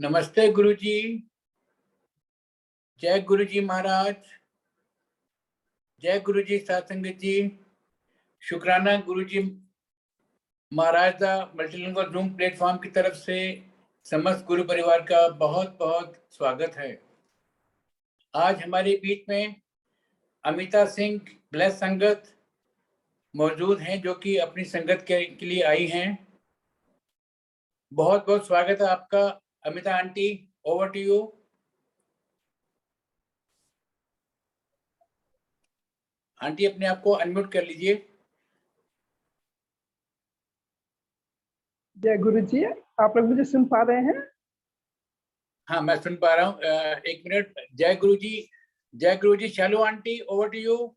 नमस्ते गुरुजी। जय गुरुजी महाराज। जय गुरुजी सत्संगत जी। शुक्राना गुरुजी महाराज दा मल्टीलिंगुअल जूम प्लेटफॉर्म की तरफ से समस्त गुरु परिवार का बहुत बहुत स्वागत है। आज हमारे बीच में अमिता सिंह ब्लेस संगत मौजूद हैं, जो कि अपनी संगत के लिए आई हैं। बहुत बहुत स्वागत है आपका Amita aunty, over to you. Aunty अपने आप को अनम्यूट कर लीजिए। जय गुरु जी, आप लोग मुझे सुन पा रहे हैं? हाँ, मैं सुन पा रहा हूँ। एक मिनट। जय गुरु जी, जय गुरु जी। शालू आंटी, ओवर टू यू।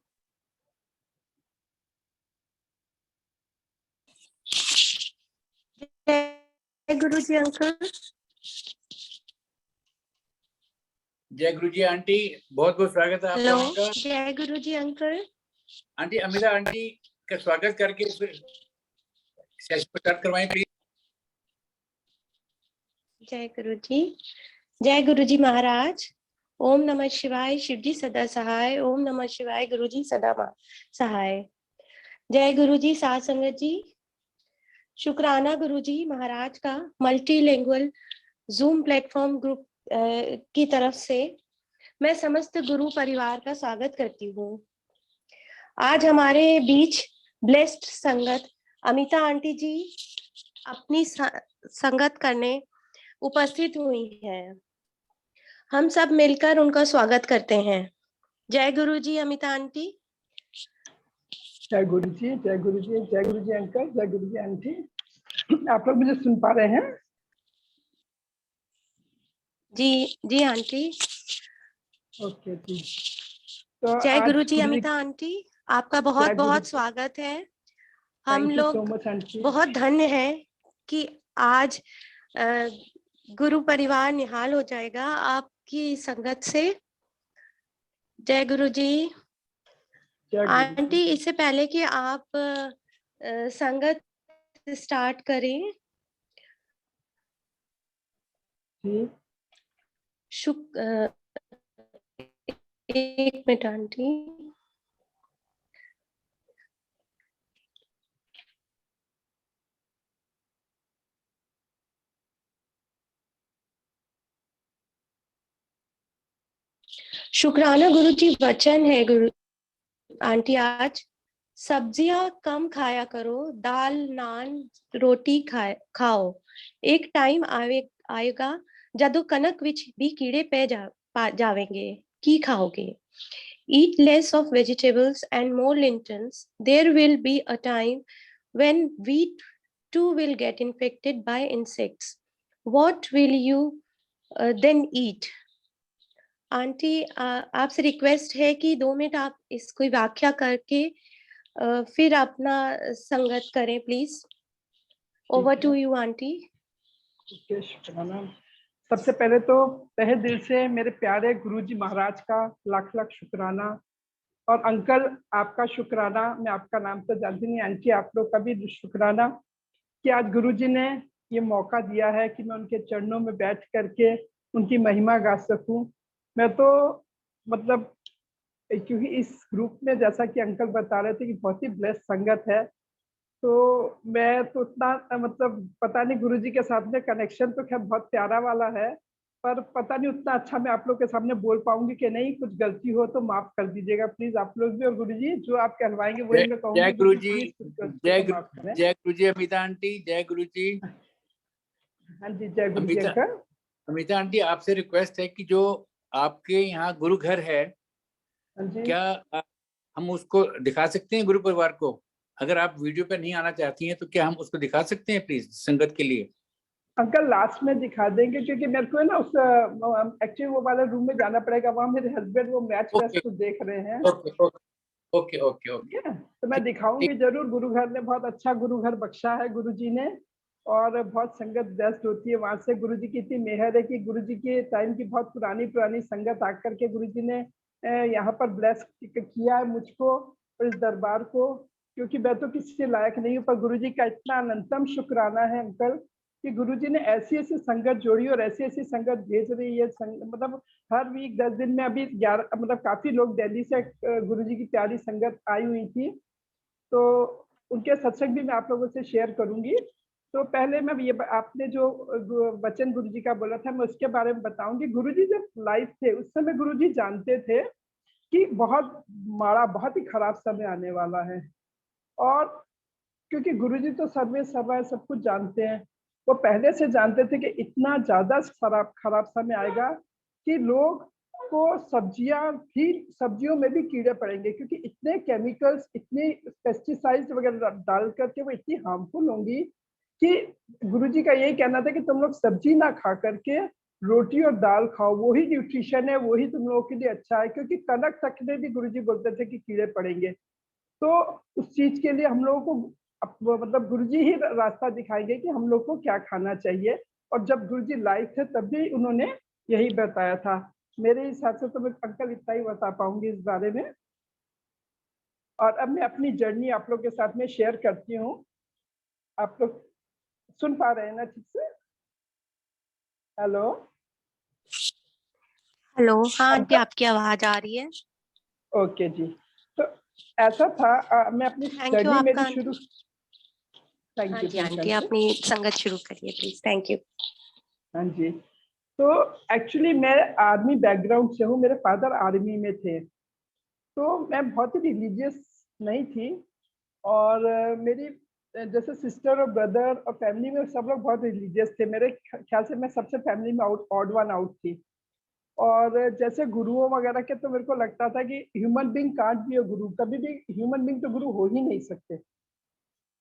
जय गुरु जी अंकल। जय गुरु जी आंटी, बहुत बहुत स्वागत है आप हेलो, लोगों का। जय गुरु जी अंकल। आंटी अमिता आंटी का स्वागत करके फिर सेशन स्टार्ट करवाएं प्लीज। जय गुरु जी। जय गुरु जी महाराज। ओम नमः शिवाय। शिव जी सदा सहाय। ओम नमः शिवाय। गुरु जी सदा सहाय। जय गुरु जी साथ संगत जी। शुक्राना गुरु जी महाराज का मल्टीलिंगुअल जूम प्लेटफॉर्म ग्रुप की तरफ से मैं समस्त गुरु परिवार का स्वागत करती हूँ। आज हमारे बीच ब्लेस्ड संगत अमिता आंटी जी अपनी संगत करने उपस्थित हुई हैं। हम सब मिलकर उनका स्वागत करते हैं। जय गुरु जी अमिता आंटी। जय गुरु जी, जय गुरु जी, जय गुरु जी अंकल, जय गुरु जी आंटी। आप लोग मुझे सुन पा रहे हैं? जी जी आंटी। ओके जी। तो जय आज गुरु जी अमिता आंटी, आपका बहुत बहुत स्वागत है। हम थैंक यू सो लोग मच आंटी। बहुत धन्य हैं कि आज गुरु परिवार निहाल हो जाएगा आपकी संगत से। जय गुरु जी। आंटी, इससे पहले कि आप संगत स्टार्ट करें, एक मिनट आंटी। शुक्राना गुरु जी वचन है गुरु आंटी, आज सब्जियां कम खाया करो, दाल नान रोटी खाओ। एक टाइम आएगा जदों कनक विच भी कीड़े पै जावेंगे, की खाओगे? Eat less of vegetables and more lentils. There will be a time when wheat too will get infected by insects. What will you then eat? Aunty, आपसे रिक्वेस्ट है कि 2 मिनट आप इसको व्याख्या करके फिर अपना संगत करें please. Over to you aunty. Okay, शुक्राना। सबसे पहले तो तहे दिल से मेरे प्यारे गुरुजी महाराज का लाख लाख शुक्राना। और अंकल आपका शुक्राना। मैं आपका नाम तो जानती नहीं, आंटी आप लोग का भी शुक्राना कि आज गुरुजी ने ये मौका दिया है कि मैं उनके चरणों में बैठ करके उनकी महिमा गा सकूं। मैं तो मतलब क्योंकि इस ग्रुप में जैसा कि अंकल बता रहे थे कि बहुत ही ब्लेस्ड संगत है, तो मैं तो उतना मतलब पता नहीं, गुरुजी के साथ में कनेक्शन तो खैर बहुत प्यारा वाला है, पर पता नहीं उतना अच्छा मैं आप लोग के सामने बोल पाऊंगी कि नहीं। कुछ गलती हो तो माफ कर दीजिएगा प्लीज आप लोग भी। और गुरुजी जो आप कहलवाएंगे वही मैं कहूंगी। जय गुरु जी, जय गुरु जी अमिता आंटी, जय गुरु जी। हाँ जी, जय गुरु जी अंकल। अमिता आंटी, आपसे रिक्वेस्ट है कि जो आपके यहाँ गुरु घर है, क्या हम उसको दिखा सकते हैं गुरु परिवार को? अगर आप वीडियो पे नहीं आना चाहती हैं तो क्या हम उसको दिखा सकते हैं प्लीज संगत के लिए? अंकल लास्ट में दिखा देंगे, क्योंकि मेरे को है ना उस एक्चुअली वो वाले रूम में जाना पड़ेगा। वहाँ मेरे हस्बैंड वो मैच को देख रहे हैं। Okay okay okay okay. तो मैं दिखाऊंगी जरूर। गुरु घर ने बहुत अच्छा गुरु घर बख्शा है गुरुजी ने, और बहुत संगत बेस्ट होती है वहां से। गुरुजी की इतनी मेहर है कि गुरुजी के टाइम की बहुत पुरानी संगत आकर के गुरुजी ने यहाँ पर ब्लेस किया है मुझको और इस दरबार को, क्योंकि मैं तो किसी से लायक नहीं हूँ। पर गुरुजी का इतना अनंतम शुक्राना है अंकल कि गुरुजी ने ऐसी ऐसी संगत जोड़ी और ऐसी ऐसी संगत भेज रही है, मतलब हर वीक 10 दिन में अभी 11 मतलब काफी लोग दिल्ली से गुरुजी की प्यारी संगत आई हुई थी, तो उनके सत्संग भी मैं आप लोगों से शेयर करूंगी। तो पहले मैं ये आपने जो वचन गुरुजी का बोला था मैं उसके बारे में बताऊंगी। गुरुजी जब लाइव थे उस समय गुरुजी जानते थे कि बहुत ही खराब समय आने वाला है, और क्योंकि गुरुजी तो सर्वे सर्वा सब कुछ जानते हैं, वो पहले से जानते थे कि इतना ज्यादा खराब समय आएगा कि लोग को सब्जियों में भी कीड़े पड़ेंगे, क्योंकि इतने केमिकल्स, इतने पेस्टिसाइड्स वगैरह डाल करके वो इतनी हार्मफुल होंगी कि गुरुजी का यही कहना था कि तुम लोग सब्जी ना खा करके रोटी और दाल खाओ, वही न्यूट्रिशन है, वही तुम लोगों के लिए अच्छा है। क्योंकि कनक तक में भी गुरुजी बोलते थे कि कीड़े पड़ेंगे, तो उस चीज के लिए हम लोगों को मतलब गुरुजी ही रास्ता दिखाएंगे कि हम लोग को क्या खाना चाहिए। और जब गुरुजी लाइव थे तब भी उन्होंने यही बताया था। मेरे हिसाब से तो मैं अंकल इतना ही बता पाऊंगी इस बारे में। और अब मैं अपनी जर्नी आप लोग के साथ में शेयर करती हूँ। आप लोग सुन पा रहे हैं ना ठीक से? हेलो हेलो, हाँ आंटी, आपकी आवाज आ रही है। ओके जी। तो ऐसा था मैं अपनी थैंक यू जर्नी आपका मेरी शुरू। थैंक हाँ यू जी थैंक आंटी, यू। अपनी संगत शुरू करिए प्लीज। Thank you. हाँ जी। तो एक्चुअली मैं आर्मी बैकग्राउंड से हूँ, मेरे फादर आर्मी में थे, तो मैं बहुत ही रिलीजियस नहीं थी। और मेरी जैसे सिस्टर और ब्रदर और फैमिली में सब लोग बहुत रिलीजियस थे। मेरे ख्याल से मैं सबसे फैमिली में ऑड वन आउट थी। और जैसे गुरुओं वगैरह के तो मेरे को लगता था कि human being can't be a गुरु, कभी भी ह्यूमन बीइंग तो गुरु हो ही नहीं सकते,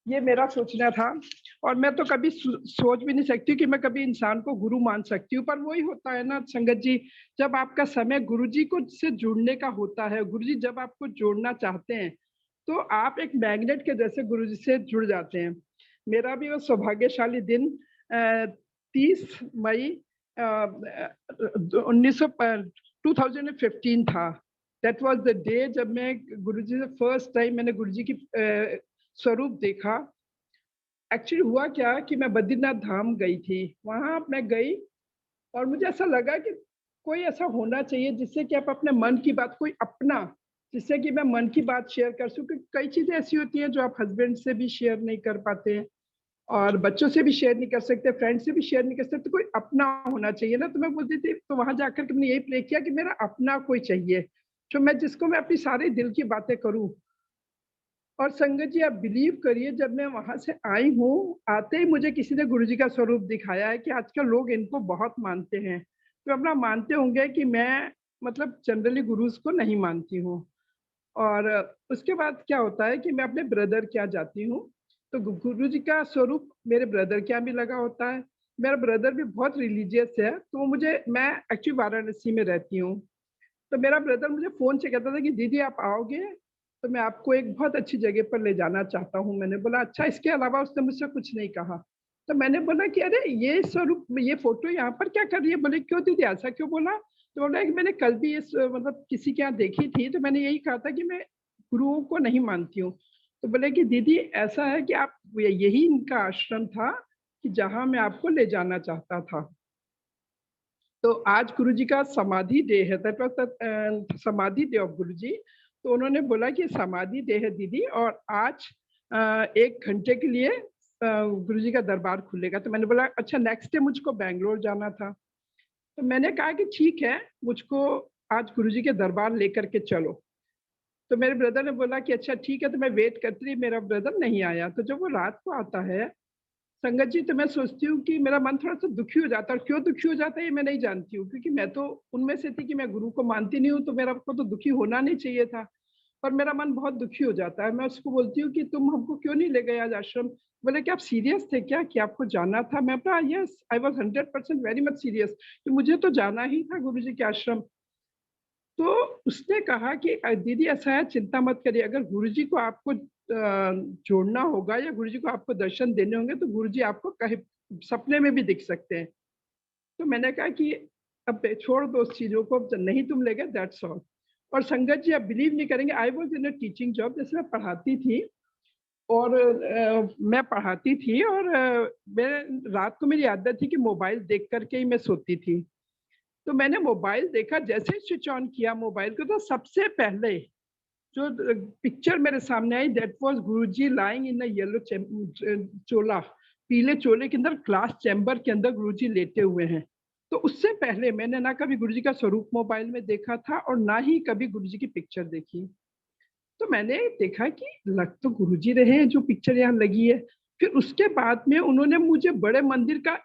ये मेरा सोचना था। और मैं तो कभी सोच भी नहीं सकती कि मैं कभी इंसान को गुरु मान सकती हूँ। पर वही होता है ना संगत जी, जब आपका समय गुरुजी को से जुड़ने का होता है, गुरुजी जब आपको जोड़ना चाहते हैं तो आप एक मैग्नेट के जैसे गुरुजी से जुड़ जाते हैं। मेरा भी वो सौभाग्यशाली दिन 30 मई 2015 था। दैट वाज द डे जब मैं गुरुजी से फर्स्ट टाइम मैंने गुरुजी की स्वरूप देखा। एक्चुअली हुआ क्या कि मैं बद्रीनाथ धाम गई थी, वहां मैं गई और मुझे ऐसा लगा कि कोई ऐसा होना चाहिए जिससे कि आप अपने मन की बात, कोई अपना, जिससे कि मैं मन की बात शेयर कर सकूं। कई चीजें ऐसी होती हैं जो आप हस्बैंड से भी शेयर नहीं कर पाते हैं और बच्चों से भी शेयर नहीं कर सकते, फ्रेंड से भी शेयर नहीं कर सकते, तो कोई अपना होना चाहिए ना। तो मैं बोलती थी, तो वहां जाकर के मैंने यही प्रे किया कि मेरा अपना कोई चाहिए जो मैं जिसको मैं अपनी सारे दिल की बातें करूं। और संगत जी आप बिलीव करिए, जब मैं वहां से आई हूँ, आते ही मुझे किसी ने गुरुजी का स्वरूप दिखाया है कि आजकल लोग इनको बहुत मानते हैं। तो अपना मानते होंगे कि मैं मतलब जनरली गुरुज को नहीं मानती हूँ। और उसके बाद क्या होता है कि मैं अपने ब्रदर के यहाँ जाती हूँ, तो गुरुजी का स्वरूप मेरे ब्रदर के यहाँ भी लगा होता है। मेरा ब्रदर भी बहुत रिलीजियस है, तो मैं एक्चुअली वाराणसी में रहती हूँ। तो मेरा ब्रदर मुझे फोन से कहता था कि दीदी आप आओगे तो मैं आपको एक बहुत अच्छी जगह पर ले जाना चाहता हूँ। मैंने बोला अच्छा, इसके अलावा उसने मुझसे कुछ नहीं कहा। तो मैंने बोला कि अरे ये स्वरूप, ये फोटो यहाँ पर क्या कर रही है? बोले क्यों दीदी, ऐसा क्यों बोला? तो बोला कि मैंने कल भी इस मतलब किसी के यहाँ देखी थी, तो मैंने यही कहा था कि मैं गुरुओं को नहीं मानती हूँ। तो बोले कि दीदी ऐसा है कि आप, यही इनका आश्रम था कि जहाँ मैं आपको ले जाना चाहता था। तो आज गुरुजी का समाधि डे है, दैट वाज समाधि डे ऑफ गुरुजी। तो उन्होंने बोला कि समाधि डे है दीदी, और आज 1 घंटे के लिए गुरुजी का दरबार खुलेगा। तो मैंने बोला अच्छा, नेक्स्ट डे मुझको बेंगलोर जाना था, तो मैंने कहा कि ठीक है, मुझको आज गुरुजी के दरबार लेकर के चलो। तो मेरे ब्रदर ने बोला कि अच्छा ठीक है। तो मैं वेट करती रही, मेरा ब्रदर नहीं आया। तो जब वो रात को आता है संगत जी, तो मैं सोचती हूँ कि मेरा मन थोड़ा सा दुखी हो जाता है। और क्यों दुखी हो जाता है ये मैं नहीं जानती हूँ, क्योंकि मैं तो उनमें से थी कि मैं गुरु को मानती नहीं हूँ, तो मेरा को तो दुखी होना नहीं चाहिए था। पर मेरा मन बहुत दुखी हो जाता है। मैं उसको बोलती हूँ कि तुम हमको क्यों नहीं ले गए आज आश्रम? बोले कि आप सीरियस थे क्या कि आपको जाना था? मैं बोला yes, I was 100% very much serious, कि मुझे तो जाना ही था गुरु जी के आश्रम। तो उसने कहा कि दीदी ऐसा है, चिंता मत करिए, अगर गुरुजी को आपको जोड़ना होगा या गुरुजी को आपको दर्शन देने होंगे तो गुरुजी आपको कहीं सपने में भी दिख सकते हैं। तो मैंने कहा कि अब छोड़ दो उस चीजों को, नहीं तुम ले गए, दैट्स ऑल। और संगत जी आप बिलीव नहीं करेंगे, I was in a teaching job, जैसे मैं पढ़ाती थी। और मैं पढ़ाती थी और मैं रात को मेरी आदत थी कि मोबाइल देख करके ही मैं सोती थी। तो मैंने मोबाइल देखा, जैसे ही स्विच ऑन किया मोबाइल को तो सबसे पहले जो पिक्चर मेरे सामने आई that was Guruji lying in a yellow चोला, पीले चोले के अंदर क्लास चैम्बर के अंदर गुरुजी लेटे हुए हैं। तो उससे पहले मैंने ना कभी गुरुजी का स्वरूप मोबाइल में देखा था और ना ही कभी गुरुजी की पिक्चर देखी। तो मैंने देखा कि लग तो गुरुजी रहे हैं जो पिक्चर यहाँ लगी है। फिर उसके बाद में उन्होंने मुझे बड़े मंदिर का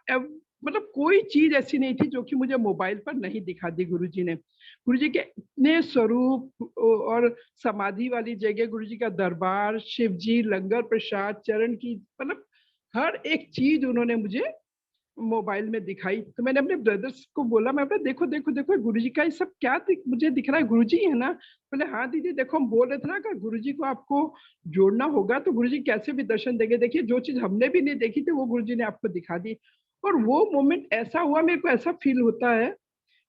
मतलब कोई चीज ऐसी नहीं थी जो कि मुझे मोबाइल पर नहीं दिखा दी गुरुजी ने। गुरुजी के इतने स्वरूप और समाधि वाली जगह, गुरुजी का दरबार, शिव जी, लंगर प्रसाद, चरण की, मतलब हर एक चीज उन्होंने मुझे मोबाइल में दिखाई। तो मैंने अपने ब्रदर्स को बोला, मैं बोला देखो देखो देखो गुरुजी का ये सब क्या मुझे दिख रहा है, गुरुजी है ना? बोले हाँ दीदी देखो, हम बोल रहे थे ना कि गुरुजी को आपको जोड़ना होगा तो गुरुजी कैसे भी दर्शन देंगे। देखिए जो चीज हमने भी नहीं देखी थी वो गुरुजी ने आपको दिखा दी। और वो मोमेंट ऐसा हुआ, मेरे को ऐसा फील होता है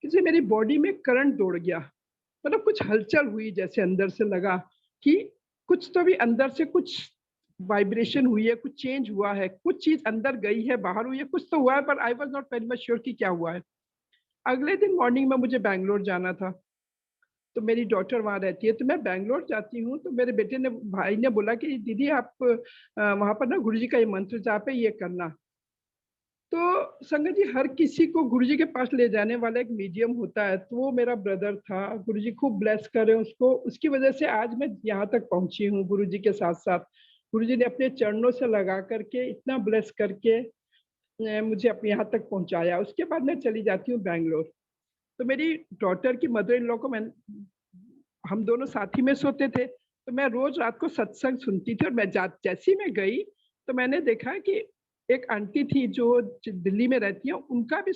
कि मेरी बॉडी में करंट दौड़ गया, मतलब कुछ हलचल हुई, जैसे अंदर से लगा कि कुछ तो भी अंदर से कुछ वाइब्रेशन हुई है, कुछ चेंज हुआ है, कुछ चीज अंदर गई है, बाहर हुई है, कुछ तो हुआ है, पर I was not very much sure कि क्या हुआ है। अगले दिन मॉर्निंग में मुझे बैंगलोर जाना था, तो मेरी डॉटर वहां रहती है, तो मैं बैंगलोर जाती हूँ। तो मेरे बेटे ने, भाई ने बोला कि दीदी आप वहां पर ना गुरुजी का ये मंत्र जाप है, ये करना। तो संगत जी, हर किसी को गुरुजी के पास ले जाने वाला एक मीडियम होता है, तो वो मेरा ब्रदर था। गुरुजी खूब ब्लेस करे उसको, उसकी वजह से आज मैं यहाँ तक पहुंची हूँ गुरुजी के साथ साथ। गुरुजी ने अपने चरणों से लगा करके इतना ब्लेस करके मुझे अपने यहाँ तक पहुंचाया। उसके बाद मैं चली जाती हूँ बैंगलोर। तो मेरी डॉटर की मदर इन लॉ को हम दोनों साथ ही में सोते थे, तो मैं रोज रात को सत्संग सुनती थी। और मैं जैसी मैं गई तो मैंने देखा कि एक आंटी थी जो दिल्ली में रहती है, उनका भी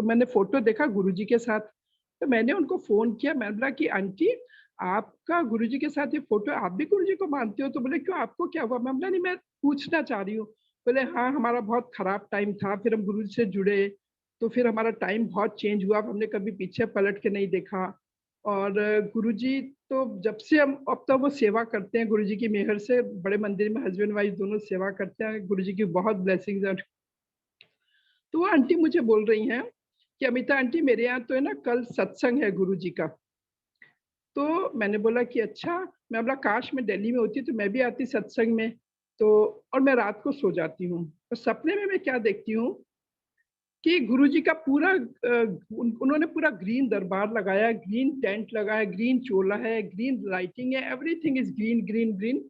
मैंने फोटो देखा गुरुजी के साथ। तो मैंने उनको फोन किया, मैंने बोला कि आंटी आपका गुरुजी के साथ ये फोटो, आप भी गुरुजी को मानते हो? तो बोले क्यों, आपको क्या हुआ? मैं बोला नहीं, मैं पूछना चाह रही हूँ। बोले हाँ, हमारा बहुत खराब टाइम था, फिर हम गुरुजी से जुड़े, तो फिर हमारा टाइम बहुत चेंज हुआ, हमने कभी पीछे पलट के नहीं देखा। और गुरुजी तो जब से हम, अब तो वो सेवा करते हैं गुरुजी की मेहर से, बड़े मंदिर में हस्बैंड वाइफ दोनों सेवा करते हैं, गुरुजी की बहुत ब्लेसिंग्स है। तो वो आंटी मुझे बोल रही हैं कि अमिता आंटी मेरे यहाँ तो है ना कल सत्संग है गुरुजी का। तो मैंने बोला कि अच्छा। मैं बोला काश मैं दिल्ली में होती तो मैं भी आती सत्संग में। तो और मैं रात को सो जाती हूँ, और सपने में मैं क्या देखती हूँ कि गुरुजी का पूरा उन्होंने पूरा ग्रीन दरबार लगाया, ग्रीन टेंट लगाया, ग्रीन चोला है, ग्रीन लाइटिंग है, everything is green green green.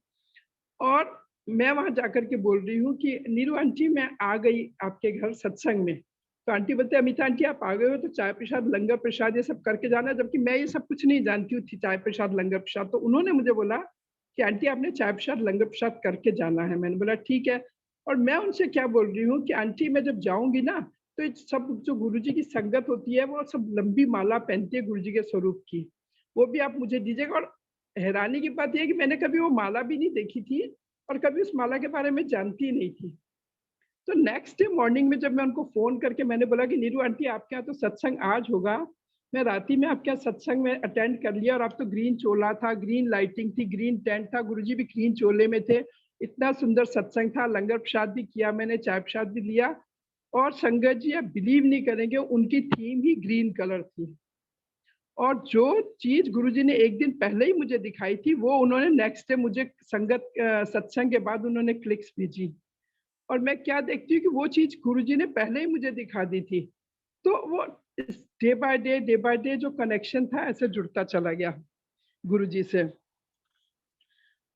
और मैं वहां जाकर के बोल रही हूँ कि नीरू आंटी मैं आ गई आपके घर सत्संग में। तो आंटी बोलते अमिता आंटी आप आ गए हो तो चाय प्रसाद लंगर प्रसाद ये सब करके जाना, जबकि मैं ये सब कुछ नहीं जानती हूँ थी, चाय प्रसाद लंगर प्रसाद। तो उन्होंने मुझे बोला कि आंटी आपने चाय प्रसाद लंगर प्रसाद करके जाना है। मैंने बोला ठीक है। और मैं उनसे क्या बोल रही हूँ कि आंटी मैं जब जाऊंगी ना, तो ये सब जो गुरुजी की संगत होती है वो सब लंबी माला पहनती है गुरुजी के स्वरूप की, वो भी आप मुझे दीजिएगा। और हैरानी की बात यह है कि मैंने कभी वो माला भी नहीं देखी थी और कभी उस माला के बारे में जानती नहीं थी। तो नेक्स्ट डे मॉर्निंग में जब मैं उनको फोन करके मैंने बोला कि नीरू आंटी आपके यहाँ तो सत्संग आज होगा, मैं रात ही में आपके यहाँ सत्संग में अटेंड कर लिया, और आप तो ग्रीन चोला था, ग्रीन लाइटिंग थी, ग्रीन टेंट था, गुरुजी भी ग्रीन चोले में थे, इतना सुंदर सत्संग था, लंगर प्रसाद भी किया मैंने, चाय प्रसाद भी लिया। और संगत जी आप बिलीव नहीं करेंगे, उनकी थीम ही ग्रीन कलर थी। और जो चीज गुरुजी ने एक दिन पहले ही मुझे दिखाई थी वो उन्होंने नेक्स्ट डे मुझे संगत सत्संग के बाद उन्होंने क्लिक्स भेजी। और मैं क्या देखती हूँ कि वो चीज गुरुजी ने पहले ही मुझे दिखा दी थी। तो वो डे बाय डे जो कनेक्शन था ऐसे जुड़ता चला गया गुरुजी से।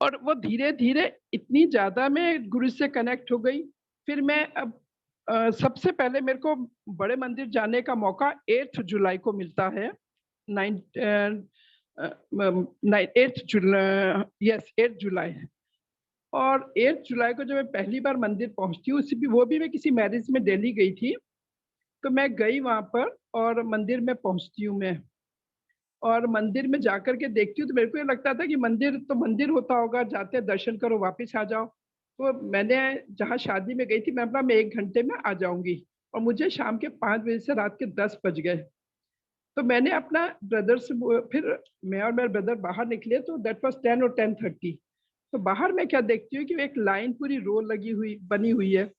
और वो धीरे धीरे इतनी ज्यादा मैं गुरु से कनेक्ट हो गई। फिर मैं अब सबसे पहले मेरे को बड़े मंदिर जाने का मौका 8 जुलाई को मिलता है। 8 जुलाई। और 8 जुलाई को जब मैं पहली बार मंदिर पहुंचती हूँ, वो भी मैं किसी मैरिज में दिल्ली गई थी, तो मैं गई वहां पर और मंदिर में पहुंचती हूँ मैं। और मंदिर में जाकर के देखती हूँ तो मेरे को ये लगता था कि मंदिर तो मंदिर होता होगा, जाते दर्शन करो वापस आ जाओ। तो मैंने जहाँ शादी में गई थी मैं अपना मैं 1 घंटे में आ जाऊंगी, और मुझे शाम के 5 बजे से रात के 10 बज गए। तो मैंने अपना ब्रदर से फिर मैं और मेरे ब्रदर बाहर निकले तो दैट वाज 10 और 10:30। तो बाहर मैं क्या देखती हूँ कि एक लाइन पूरी रो लगी हुई बनी हुई है।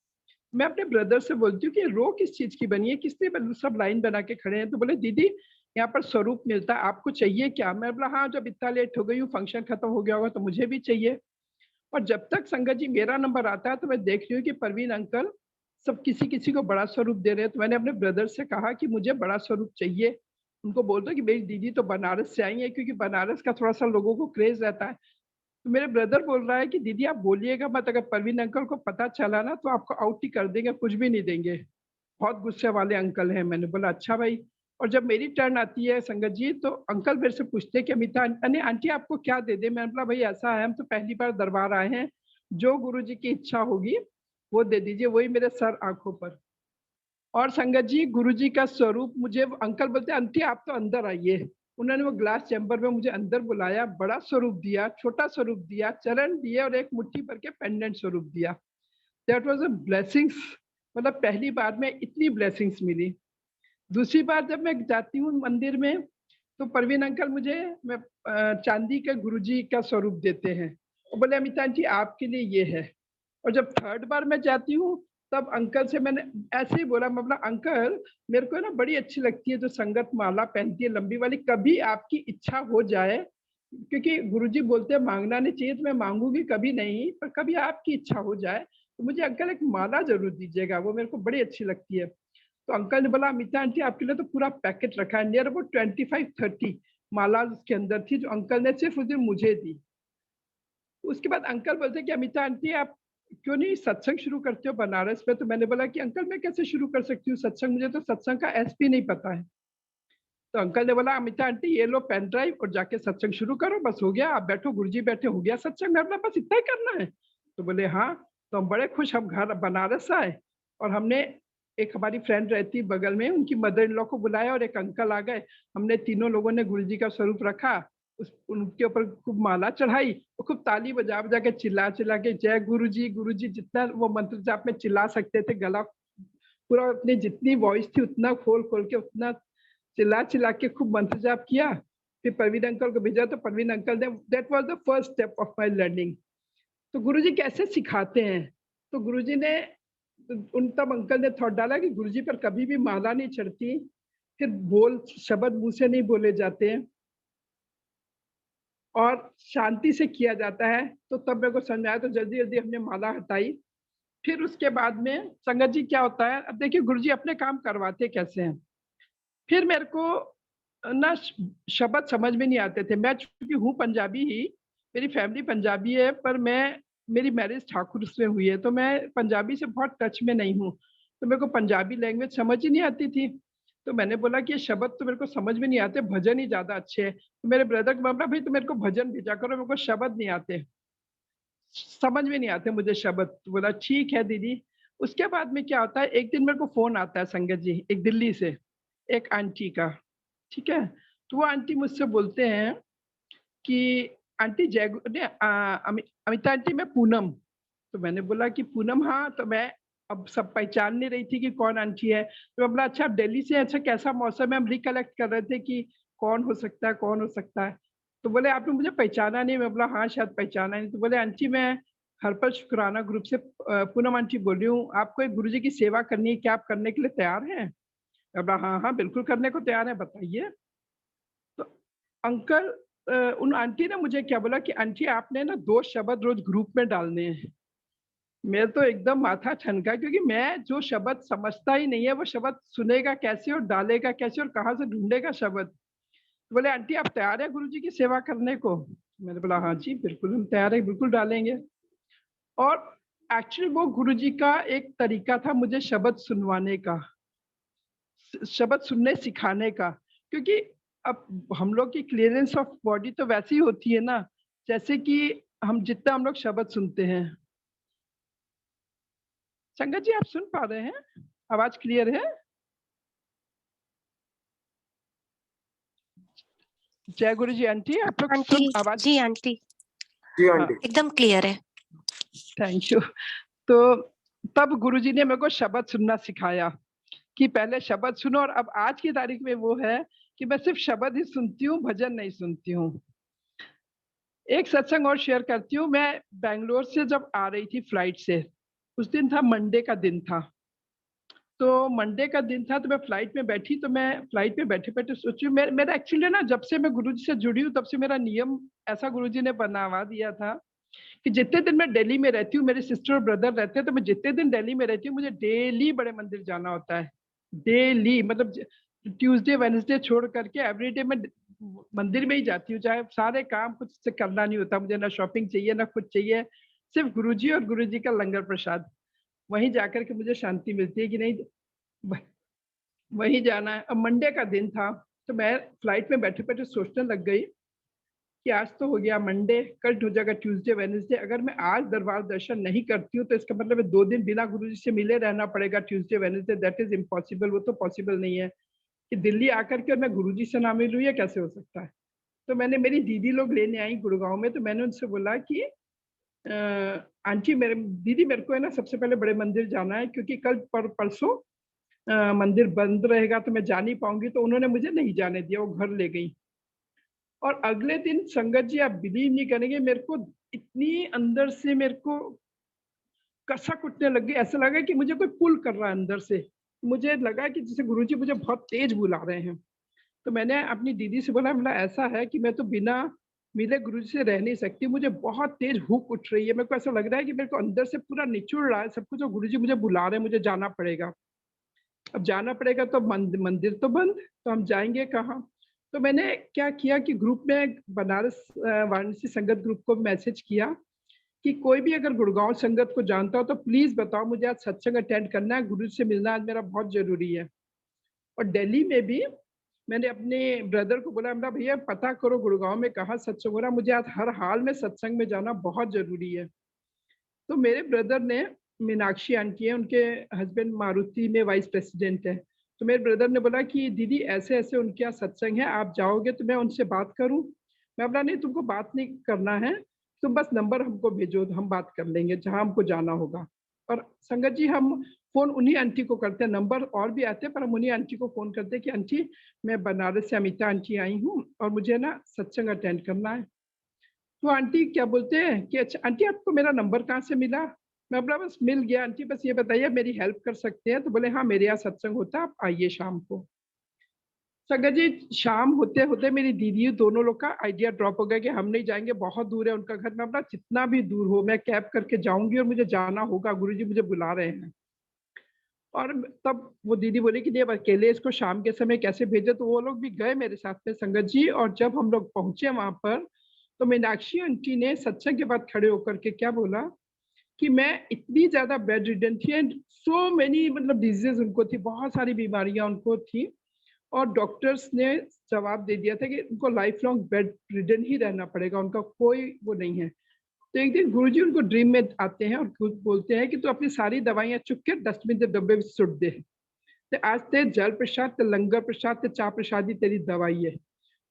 मैं अपने ब्रदर से बोलती हूँ कि रो किस चीज की बनी है, किसने सब लाइन बना के खड़े हैं। तो बोले दीदी यहाँ पर स्वरूप मिलता है, आपको चाहिए क्या? मैं बोला हाँ, जब इतना लेट हो गई हूँ, फंक्शन खत्म हो गया होगा तो मुझे भी चाहिए। और जब तक संगत जी मेरा नंबर आता है तो मैं देख रही हूँ कि परवीन अंकल सब किसी किसी को बड़ा स्वरूप दे रहे हैं। तो मैंने अपने ब्रदर से कहा कि मुझे बड़ा स्वरूप चाहिए। उनको बोल दो कि मेरी दीदी तो बनारस से आई है, क्योंकि बनारस का थोड़ा सा लोगों को क्रेज रहता है। तो मेरे ब्रदर बोल रहा है कि दीदी आप बोलिएगा मत, अगर परवीन अंकल को पता चला ना तो आपको आउट ही कर देंगे, कुछ भी नहीं देंगे, बहुत गुस्से वाले अंकल हैं। मैंने बोला अच्छा भाई। और जब मेरी टर्न आती है संगत जी, तो अंकल मेरे से पूछते हैं कि अमिता अने आंटी आपको क्या दे दे? मैंने बोला भाई ऐसा है, हम तो पहली बार दरबार आए हैं, जो गुरु जी की इच्छा होगी वो दे दीजिए। वही मेरे सर आंखों पर। और संगत जी गुरु जी का स्वरूप मुझे अंकल बोलते हैं आंटी आप तो अंदर आइए। उन्होंने वो ग्लास चैम्बर में मुझे अंदर बुलाया, बड़ा स्वरूप दिया, छोटा स्वरूप दिया, चरण दिए और एक मुट्ठी भर के पेंडेंट स्वरूप दिया। That was a blessings. मतलब पहली बार में इतनी ब्लेसिंग्स मिली। दूसरी बार जब मैं जाती हूँ मंदिर में तो परवीन अंकल मुझे चांदी के गुरुजी का स्वरूप देते हैं और बोले अमिता आंटी आपके लिए ये है। और जब थर्ड बार मैं जाती हूँ तब अंकल से मैंने ऐसे ही बोला, मैं बोला अंकल मेरे को ना बड़ी अच्छी लगती है जो संगत माला पहनती है लंबी वाली, कभी आपकी इच्छा हो जाए, क्योंकि गुरुजी बोलते हैं मांगना नहीं चाहिए, तो मैं मांगूंगी कभी नहीं, पर कभी आपकी इच्छा हो जाए तो मुझे अंकल एक माला जरूर दीजिएगा, वो मेरे को बड़ी अच्छी लगती है। तो अंकल ने बोला अमिता आंटी आपके लिए तो पूरा पैकेट रखा है, नियर अबाउट 25-30 माला उसके अंदर थी, जो अंकल ने सिर्फ उस दिन मुझे दी। उसके बाद अंकल बोलते कि अमिता आंटी आप क्यों नहीं सत्संग शुरू करते हो बनारस में? तो मैंने बोला कि अंकल मैं कैसे शुरू कर सकती हूँ सत्संग, मुझे तो सत्संग का एसपी नहीं पता है। तो अंकल ने बोला अमिता आंटी ये लो पेन ड्राइव और जाके सत्संग शुरू करो, बस हो गया, आप बैठो, गुरुजी बैठे, हो गया सत्संग। मैं बोला बस इतना ही करना है? तो बोले हाँ। तो हम बड़े खुश, हम घर बनारस आए और हमने एक हमारी फ्रेंड रहती बगल में, उनकी मदर इन लॉ को बुलाया और एक अंकल आ गए। हमने तीनों लोगों ने गुरुजी का स्वरूप रखा, उनके ऊपर खूब माला चढ़ाई और खूब ताली बजा बजा के चिल्ला चिल्ला के जय गुरुजी, जितना वो मंत्र जाप में चिल्ला सकते थे, गला पूरा अपनी जितनी वॉइस थी उतना खोल खोल के उतना चिल्ला चिल्ला के खूब मंत्र जाप किया। फिर परवीन अंकल को भेजा तो परवीन अंकल ने, that was the first step of my learning. तो गुरुजी कैसे सिखाते हैं? तो गुरुजी ने उन तब अंकल ने थॉट डाला कि गुरुजी पर कभी भी माला नहीं चढ़ती, फिर बोल शब्द मुंह से नहीं बोले जाते और शांति से किया जाता है। तो तब मेरे को समझ आया, तो जल्दी जल्दी हमने माला हटाई। फिर उसके बाद में संगत जी क्या होता है, अब देखिए गुरुजी अपने काम करवाते कैसे हैं। फिर मेरे को ना शब्द समझ में नहीं आते थे। मैं चूंकि हूँ पंजाबी ही, मेरी फैमिली पंजाबी है, पर मेरी मैरिज ठाकुर से हुई है, तो मैं पंजाबी से बहुत टच में नहीं हूँ। तो मेरे को पंजाबी लैंग्वेज समझ ही नहीं आती थी। तो मैंने बोला कि ये शब्द तो मेरे को समझ में नहीं आते, भजन ही ज्यादा अच्छे हैं। तो मेरे ब्रदर को बोला भाई तो मेरे को भजन भेजा करो, मेरे को शब्द नहीं आते, समझ में नहीं आते मुझे शब्द। तो बोला ठीक है दीदी। उसके बाद में क्या होता है, एक दिन मेरे को फोन आता है संगत जी, एक दिल्ली से एक आंटी का, ठीक है। तो वो आंटी मुझसे बोलते हैं कि आंटी अमिता आंटी मैं पूनम। तो मैंने बोला कि पूनम, हाँ। तो मैं अब सब पहचान नहीं रही थी कि कौन आंटी है। तो मैं बोला अच्छा आप दिल्ली से, अच्छा कैसा मौसम है? हम रिकलेक्ट कर रहे थे कि कौन हो सकता है, कौन हो सकता है। तो बोले आपने मुझे पहचाना नहीं? मैं बोला हाँ शायद पहचाना नहीं। तो बोले आंटी मैं हरपल शुक्राना ग्रुप से पूनम आंटी बोल रही हूँ, आपको एक गुरुजी की सेवा करनी है, क्या आप करने के लिए तैयार हैं? मैं बोला हाँ हाँ बिल्कुल करने को तैयार है, बताइए। तो अंकल उन आंटी ने मुझे क्या बोला कि आंटी आपने ना 2 शब्द रोज ग्रुप में डालने हैं। मेरा तो एकदम माथा ठनका, क्योंकि मैं जो शब्द समझता ही नहीं है वो शब्द सुनेगा कैसे और डालेगा कैसे और कहाँ से ढूंढेगा शब्द। तो बोले आंटी आप तैयार है गुरुजी की सेवा करने को? मैंने बोला हाँ जी बिल्कुल हम तैयार है, बिल्कुल डालेंगे। और एक्चुअली वो गुरुजी का एक तरीका था मुझे शब्द सुनवाने का, शब्द सुनने सिखाने का। क्योंकि अब हम लोग की क्लियरेंस ऑफ बॉडी तो वैसी होती है ना, जैसे कि जितना हम लोग शब्द सुनते हैं। संगत जी आप सुन पा रहे हैं? आवाज क्लियर है? जय गुरु जी। आंटी आप लोग सुन आंटी आवाज? जी आंटी जी हाँ, आंटी। एकदम क्लियर है। Thank you. तो तब गुरुजी ने मेरे को शब्द सुनना सिखाया कि पहले शब्द सुनो, और अब आज की तारीख में वो है कि मैं सिर्फ शब्द ही सुनती हूँ, भजन नहीं सुनती हूँ। एक सत्संग और शेयर करती हूँ। मैं बैंगलोर से जब आ रही थी फ्लाइट से, उस दिन था मंडे का दिन था। तो मंडे का दिन था तो मैं फ्लाइट में बैठी, तो मैं फ्लाइट में बैठे-बैठे सोची मेरा एक्चुअली ना जब से मैं गुरुजी से जुड़ी हूँ तब से मेरा नियम ऐसा गुरुजी ने बनवा दिया था कि जितने दिन मैं दिल्ली में रहती हूँ, मेरे सिस्टर और ब्रदर रहते हैं, तो मैं जितने दिन दिल्ली में रहती हूँ मुझे डेली बड़े मंदिर जाना होता है। डेली मतलब ट्यूसडे वेडनेसडे छोड़ करके एवरीडे मैं मंदिर में ही जाती हूँ, चाहे सारे काम कुछ से करना नहीं होता मुझे, ना शॉपिंग चाहिए ना कुछ चाहिए, सिर्फ गुरुजी और गुरुजी का लंगर प्रसाद, वहीं जाकर के मुझे शांति मिलती है कि नहीं वहीं जाना है। अब मंडे का दिन था तो मैं फ्लाइट में बैठे-बैठे सोचने लग गई कि आज तो हो गया मंडे, कल हो जाएगा ट्यूसडे वेडनेसडे, अगर मैं आज दरबार दर्शन नहीं करती हूँ तो इसका मतलब है 2 दिन बिना गुरुजी से मिले रहना पड़ेगा Tuesday Wednesday, that is impossible, वो तो पॉसिबल नहीं है कि दिल्ली आकर के और मैं गुरुजी से ना मिलूँ, ये कैसे हो सकता है। तो मैंने मेरी दीदी लोग लेने आई गुड़गांव में, तो मैंने उनसे बोला कि आंटी दीदी मेरे को है ना सबसे पहले बड़े मंदिर जाना है क्योंकि कल परसों मंदिर बंद रहेगा तो मैं जा नहीं पाऊंगी, तो उन्होंने मुझे नहीं जाने दिया, वो घर ले गई। और अगले दिन संगत जी आप बिलीव नहीं करेंगे, मेरे को इतनी अंदर से मेरे को कसक उठने लग गई, ऐसा लगा कि मुझे कोई पुल कर रहा है अंदर से, मुझे लगा कि जैसे गुरुजी मुझे बहुत तेज बुला रहे हैं। तो मैंने अपनी दीदी से बोला ऐसा है कि मैं तो बिना मिले गुरुजी से रह नहीं सकती, मुझे बहुत तेज भूख उठ रही है, मेरे को ऐसा लग रहा है कि मेरे को अंदर से पूरा निचुड़ रहा है सब कुछ, और गुरुजी मुझे बुला रहे हैं, मुझे जाना पड़ेगा। अब जाना पड़ेगा तो मंदिर तो बंद, तो हम जाएंगे कहाँ। तो मैंने क्या किया कि ग्रुप में बनारस वाराणसी संगत ग्रुप को मैसेज किया कि कोई भी अगर गुड़गांव संगत को जानता हो तो प्लीज बताओ, मुझे आज सत्संग अटेंड करना है, गुरु से मिलना आज मेरा बहुत जरूरी है। और दिल्ली में भी मैंने अपने ब्रदर को बोला भैया पता करो गुड़गांव में कहाँ सत्संग हो रहा, मुझे आज हर हाल में सत्संग में जाना बहुत जरूरी है। तो मेरे ब्रदर ने, मीनाक्षी आंटी है, उनके हस्बैंड मारुति में वाइस प्रेसिडेंट है, तो मेरे ब्रदर ने बोला कि दीदी ऐसे ऐसे उनके यहाँ सत्संग है, आप जाओगे तो मैं उनसे बात करूं। मैं बोला नहीं तुमको बात नहीं करना है, तुम बस नंबर हमको भेजो, हम बात कर लेंगे जहां हमको जाना होगा। और संगत जी हम फोन उन्हीं आंटी को करते हैं, नंबर और भी आते हैं पर हम उन्हीं आंटी को फोन करते हैं कि आंटी मैं बनारस से अमिता आंटी आई हूँ और मुझे ना सत्संग अटेंड करना है। तो आंटी क्या बोलते हैं कि अच्छा आंटी आपको मेरा नंबर कहाँ से मिला। मैं बोला बस मिल गया आंटी, बस ये बताइए मेरी हेल्प कर सकते हैं। तो बोले हाँ मेरे यहाँ सत्संग होता है, आप आइए शाम को। संगत जी शाम होते होते मेरी दीदी दोनों लोग का आइडिया ड्रॉप हो गया कि हम नहीं जाएंगे, बहुत दूर है उनका घर। मैं बोला जितना भी दूर हो मैं कैब करके जाऊंगी और मुझे जाना होगा, गुरुजी मुझे बुला रहे हैं। और तब वो दीदी बोली कि नहीं अब अकेले इसको शाम के समय कैसे भेजे, तो वो लोग भी गए मेरे साथ में संगत जी। और जब हम लोग पहुंचे वहां पर तो मीनाक्षी आंटी ने सत्संग के बाद खड़े होकर के क्या बोला कि मैं इतनी ज्यादा बेड रिडन थी एंड सो मेनी मतलब डिजीज उनको थी, बहुत सारी बीमारियां उनको थी, और डॉक्टर्स ने जवाब दे दिया था कि उनको लाइफ लॉन्ग बेड रिडन ही रहना पड़ेगा, उनका कोई वो नहीं है। तो एक दिन गुरुजी उनको ड्रीम में आते हैं और खुद बोलते हैं कि तू अपनी सारी दवाइयां चुक के डस्टबिन के डब्बे में सुट दे, तो आज ते जल प्रसाद, ते लंगर प्रसाद, ते चा प्रसादी तेरी दवाई है।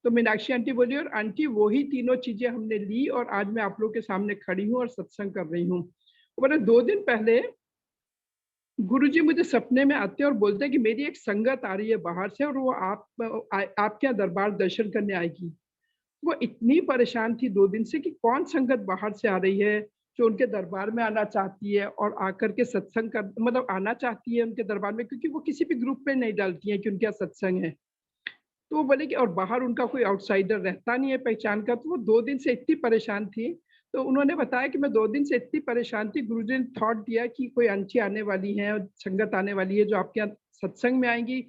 तो मीनाक्षी आंटी बोली और आंटी वही तीनों चीजें हमने ली और आज मैं आप लोग के सामने खड़ी हूँ और सत्संग कर रही हूँ। बोले 2 दिन पहले गुरुजी मुझे सपने में आते हैं और बोलते हैं कि मेरी एक संगत आ रही है बाहर से और वो आपके यहाँ दरबार दर्शन करने आएगी। वो इतनी परेशान थी 2 दिन से कि कौन संगत बाहर से आ रही है जो उनके दरबार में आना चाहती है और आकर के सत्संग कर मतलब आना चाहती है उनके दरबार में, क्योंकि वो किसी भी ग्रुप में नहीं डालती है कि उनके यहाँ सत्संग है। तो वो बोले कि और बाहर उनका कोई आउटसाइडर रहता नहीं है पहचान का। तो वो 2 दिन से इतनी परेशान थी, तो उन्होंने बताया कि मैं 2 दिन से इतनी परेशान थी, गुरुजी ने थॉट दिया कि कोई आंटी आने वाली है, संगत आने वाली है जो आपके यहाँ सत्संग में आएंगी।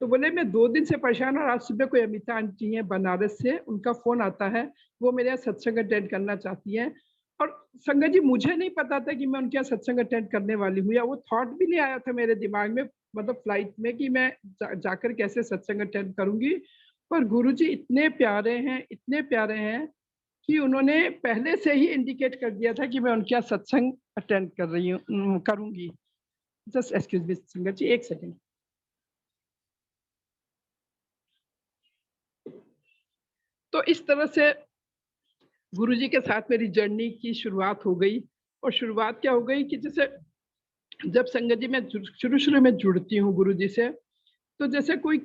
तो बोले मैं 2 दिन से परेशान और आज सुबह कोई अमिता आंटी है बनारस से, उनका फोन आता है, वो मेरे यहाँ सत्संग अटेंड करना चाहती है। और संगत जी मुझे नहीं पता था कि मैं उनके यहाँ सत्संग अटेंड करने वाली हूँ, या वो थॉट भी नहीं आया था मेरे दिमाग में मतलब फ्लाइट में कि मैं जाकर कैसे सत्संग अटेंड करूंगी। पर गुरुजी इतने प्यारे हैं, इतने प्यारे हैं कि उन्होंने पहले से ही इंडिकेट कर दिया था कि मैं उनके यहाँ सत्संग अटेंड कर रही हूँ करूंगी। जस्ट एक्सक्यूज मी संगत जी, 1 सेकेंड। तो इस तरह से गुरुजी के साथ मेरी जर्नी की शुरुआत हो गई। और शुरुआत क्या हो गई कि जैसे जब संगत जी मैं शुरू में जुड़ती हूँ गुरुजी से, तो जैसे कोई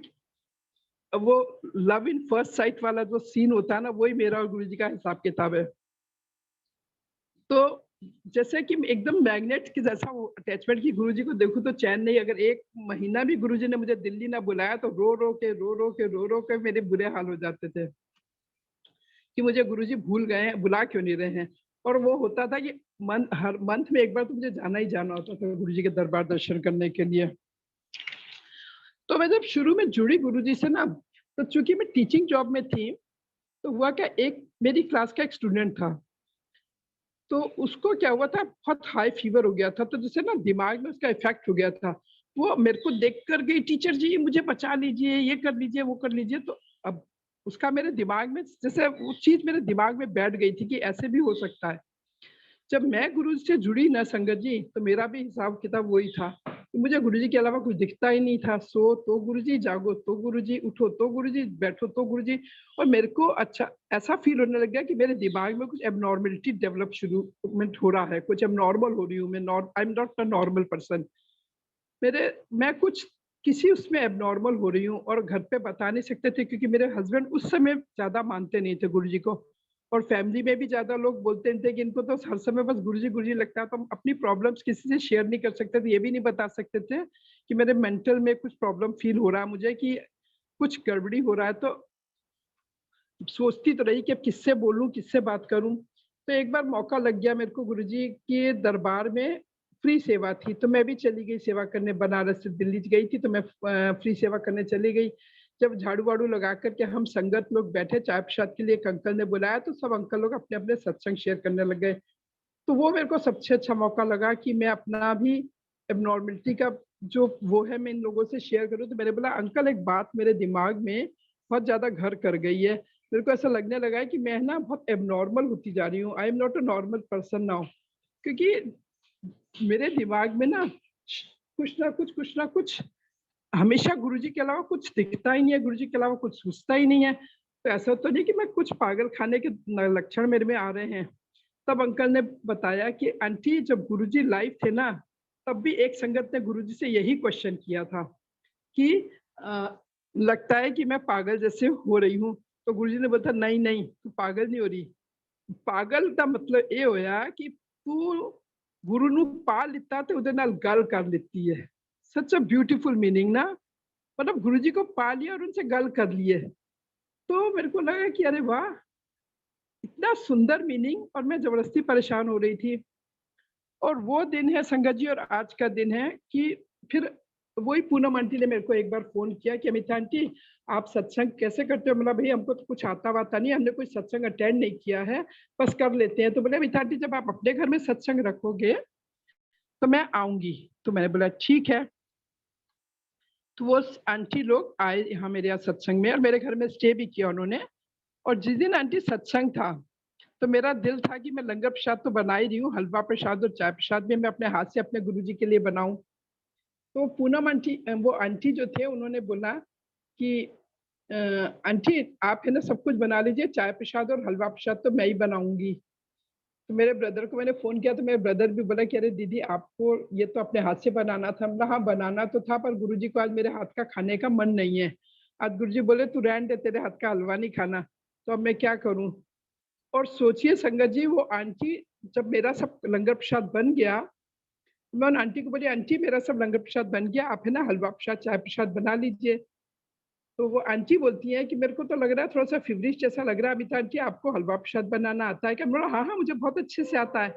वो लव इन फर्स्ट साइट वाला जो सीन होता है ना, वही मेरा और गुरुजी का हिसाब किताब है। तो जैसे कि एकदम मैग्नेट की जैसा वो अटैचमेंट की गुरुजी को देखूं तो चैन नहीं। अगर 1 महीना भी गुरुजी ने मुझे दिल्ली ना बुलाया तो रो रो के मेरे बुरे हाल हो जाते थे कि मुझे गुरुजी भूल गए हैं, बुला क्यों नहीं रहे हैं। और वो होता था कि हर मंथ में एक बार तो मुझे जाना ही जाना होता था गुरुजी के दरबार दर्शन करने के लिए। तो मैं जब शुरू में जुड़ी गुरुजी से ना, तो चूंकि मैं टीचिंग जॉब में थी, तो हुआ क्या, एक मेरी क्लास का एक स्टूडेंट था, तो उसको क्या हुआ था, बहुत हाई फीवर हो गया था, तो जैसे ना दिमाग में उसका इफेक्ट हो गया था। वो मेरे को देख कर गई, टीचर जी मुझे बचा लीजिए, ये कर लीजिए, वो कर लीजिए। तो अब उसका मेरे दिमाग में, जैसे वो चीज मेरे दिमाग में बैठ गई थी कि ऐसे भी हो सकता है। जब मैं गुरु से जुड़ी ना संगत जी, तो मेरा भी हिसाब किताब वही था कि मुझे गुरु जी के अलावा कुछ दिखता ही नहीं था। सो तो गुरु जी, जागो तो गुरु जी, उठो तो गुरु जी, बैठो तो गुरु जी। और मेरे को अच्छा ऐसा फील होने लग गया कि मेरे दिमाग में कुछ एबनॉर्मलिटी डेवलप शुरू हो रहा है, कुछ एबनॉर्मल हो रही हूँ मैं। I am not a normal person. मैं कुछ किसी उसमें एबनॉर्मल हो रही हूँ, और घर पे बता नहीं सकते थे क्योंकि मेरे हस्बैंड उस समय ज्यादा मानते नहीं थे गुरुजी को, और फैमिली में भी ज्यादा लोग बोलते थे कि इनको तो हर समय बस गुरुजी गुरुजी लगता है। तो हम अपनी प्रॉब्लम्स किसी से शेयर नहीं कर सकते थे, ये भी नहीं बता सकते थे कि मेरे मेंटल में कुछ प्रॉब्लम फील हो रहा है मुझे, कि कुछ गड़बड़ी हो रहा है। तो सोचती तो रही कि अब किससे बोलूं, किससे बात करूं। तो एक बार मौका लग गया मेरे को, गुरुजी के दरबार में फ्री सेवा थी, तो मैं भी चली गई सेवा करने। बनारस से दिल्ली गई थी तो मैं फ्री सेवा करने चली गई। जब झाड़ू वाड़ू लगा करके हम संगत लोग बैठे चाय प्रसाद के लिए, एक अंकल ने बुलाया, तो सब अंकल लोग अपने अपने सत्संग शेयर करने लग गए। तो वो मेरे को सबसे अच्छा मौका लगा कि मैं अपना भी एबनॉर्मलिटी का जो वो है, मैं इन लोगों से शेयर करूं। तो मैंने बोला, अंकल एक बात मेरे दिमाग में बहुत ज्यादा घर कर गई है। मेरे को ऐसा लगने लगा है कि मैं ना बहुत एबनॉर्मल होती जा रही हूँ। I am not a normal person now. क्योंकि मेरे दिमाग में ना कुछ ना कुछ हमेशा गुरुजी के अलावा कुछ दिखता ही नहीं है, गुरुजी के अलावा कुछ सोचता ही नहीं है। तो ऐसा तो नहीं कि मैं कुछ पागल खाने के लक्षण मेरे में आ रहे हैं। तब अंकल ने बताया कि आंटी, जब गुरुजी लाइव थे ना, तब भी एक संगत ने गुरुजी से यही क्वेश्चन किया था कि लगता है कि मैं पागल जैसे हो रही हूँ। तो गुरुजी ने बोला, नहीं नहीं, तू पागल नहीं हो रही। पागल का मतलब ये होया कि तू गुरु ਨੂੰ ਪਾ ਲਿੱਤਾ ਤੇ ਉਹਦੇ ਨਾਲ ਗੱਲ कर लेती है। सच अ ब्यूटीफुल मीनिंग ना, मतलब गुरुजी को पा लिया और उनसे गल कर लिए। तो मेरे को लगा कि अरे वाह, इतना सुंदर मीनिंग। और मैं जबरदस्ती परेशान हो रही थी। और वो दिन है संगत जी, और आज का दिन है कि फिर वही पूनम आंटी ने मेरे को एक बार फोन किया कि अमिता आंटी, आप सत्संग कैसे करते हो? मतलब भाई हमको तो कुछ आता वाता नहीं, हमने कोई सत्संग अटेंड नहीं किया है, बस कर लेते हैं। तो बोले, अमिता आंटी जब आप अपने घर में सत्संग रखोगे तो मैं आऊंगी। तो मैंने बोला ठीक है। तो वो आंटी लोग आए यहाँ मेरे यहाँ सत्संग में, और मेरे घर में स्टे भी किया उन्होंने। और जिस दिन आंटी सत्संग था, तो मेरा दिल था कि मैं लंगर प्रसाद तो बना ही रही हूँ, हलवा प्रसाद और चाय प्रसाद भी मैं अपने हाथ से अपने गुरुजी के लिए बनाऊं। तो पूनम आंटी, वो आंटी जो थे, उन्होंने बोला कि आंटी आप है ना सब कुछ बना लीजिए, चाय प्रसाद और हलवा प्रसाद तो मैं ही बनाऊंगी। तो मेरे ब्रदर को मैंने फोन किया, तो मेरे ब्रदर भी बोला कि अरे दीदी, आपको ये तो अपने हाथ से बनाना था। मतलब हाँ, बनाना तो था, पर गुरुजी को आज मेरे हाथ का खाने का मन नहीं है। आज गुरुजी बोले तू रहने दे, तेरे हाथ का हलवा नहीं खाना। तो अब मैं क्या करूं? और सोचिए संगत जी, वो आंटी, जब मेरा सब लंगर प्रसाद बन गया, मैं उन आंटी को बोली, आंटी मेरा सब लंगर प्रसाद बन गया, आप है ना हलवा प्रसाद चाय प्रसाद बना लीजिए। तो वो आंटी बोलती है कि मेरे को तो लग रहा है थोड़ा सा फिवरिश जैसा लग रहा है, अमिता आंटी आपको हलवा प्रसाद बनाना आता है क्या? बोला हाँ हाँ, मुझे बहुत अच्छे से आता है।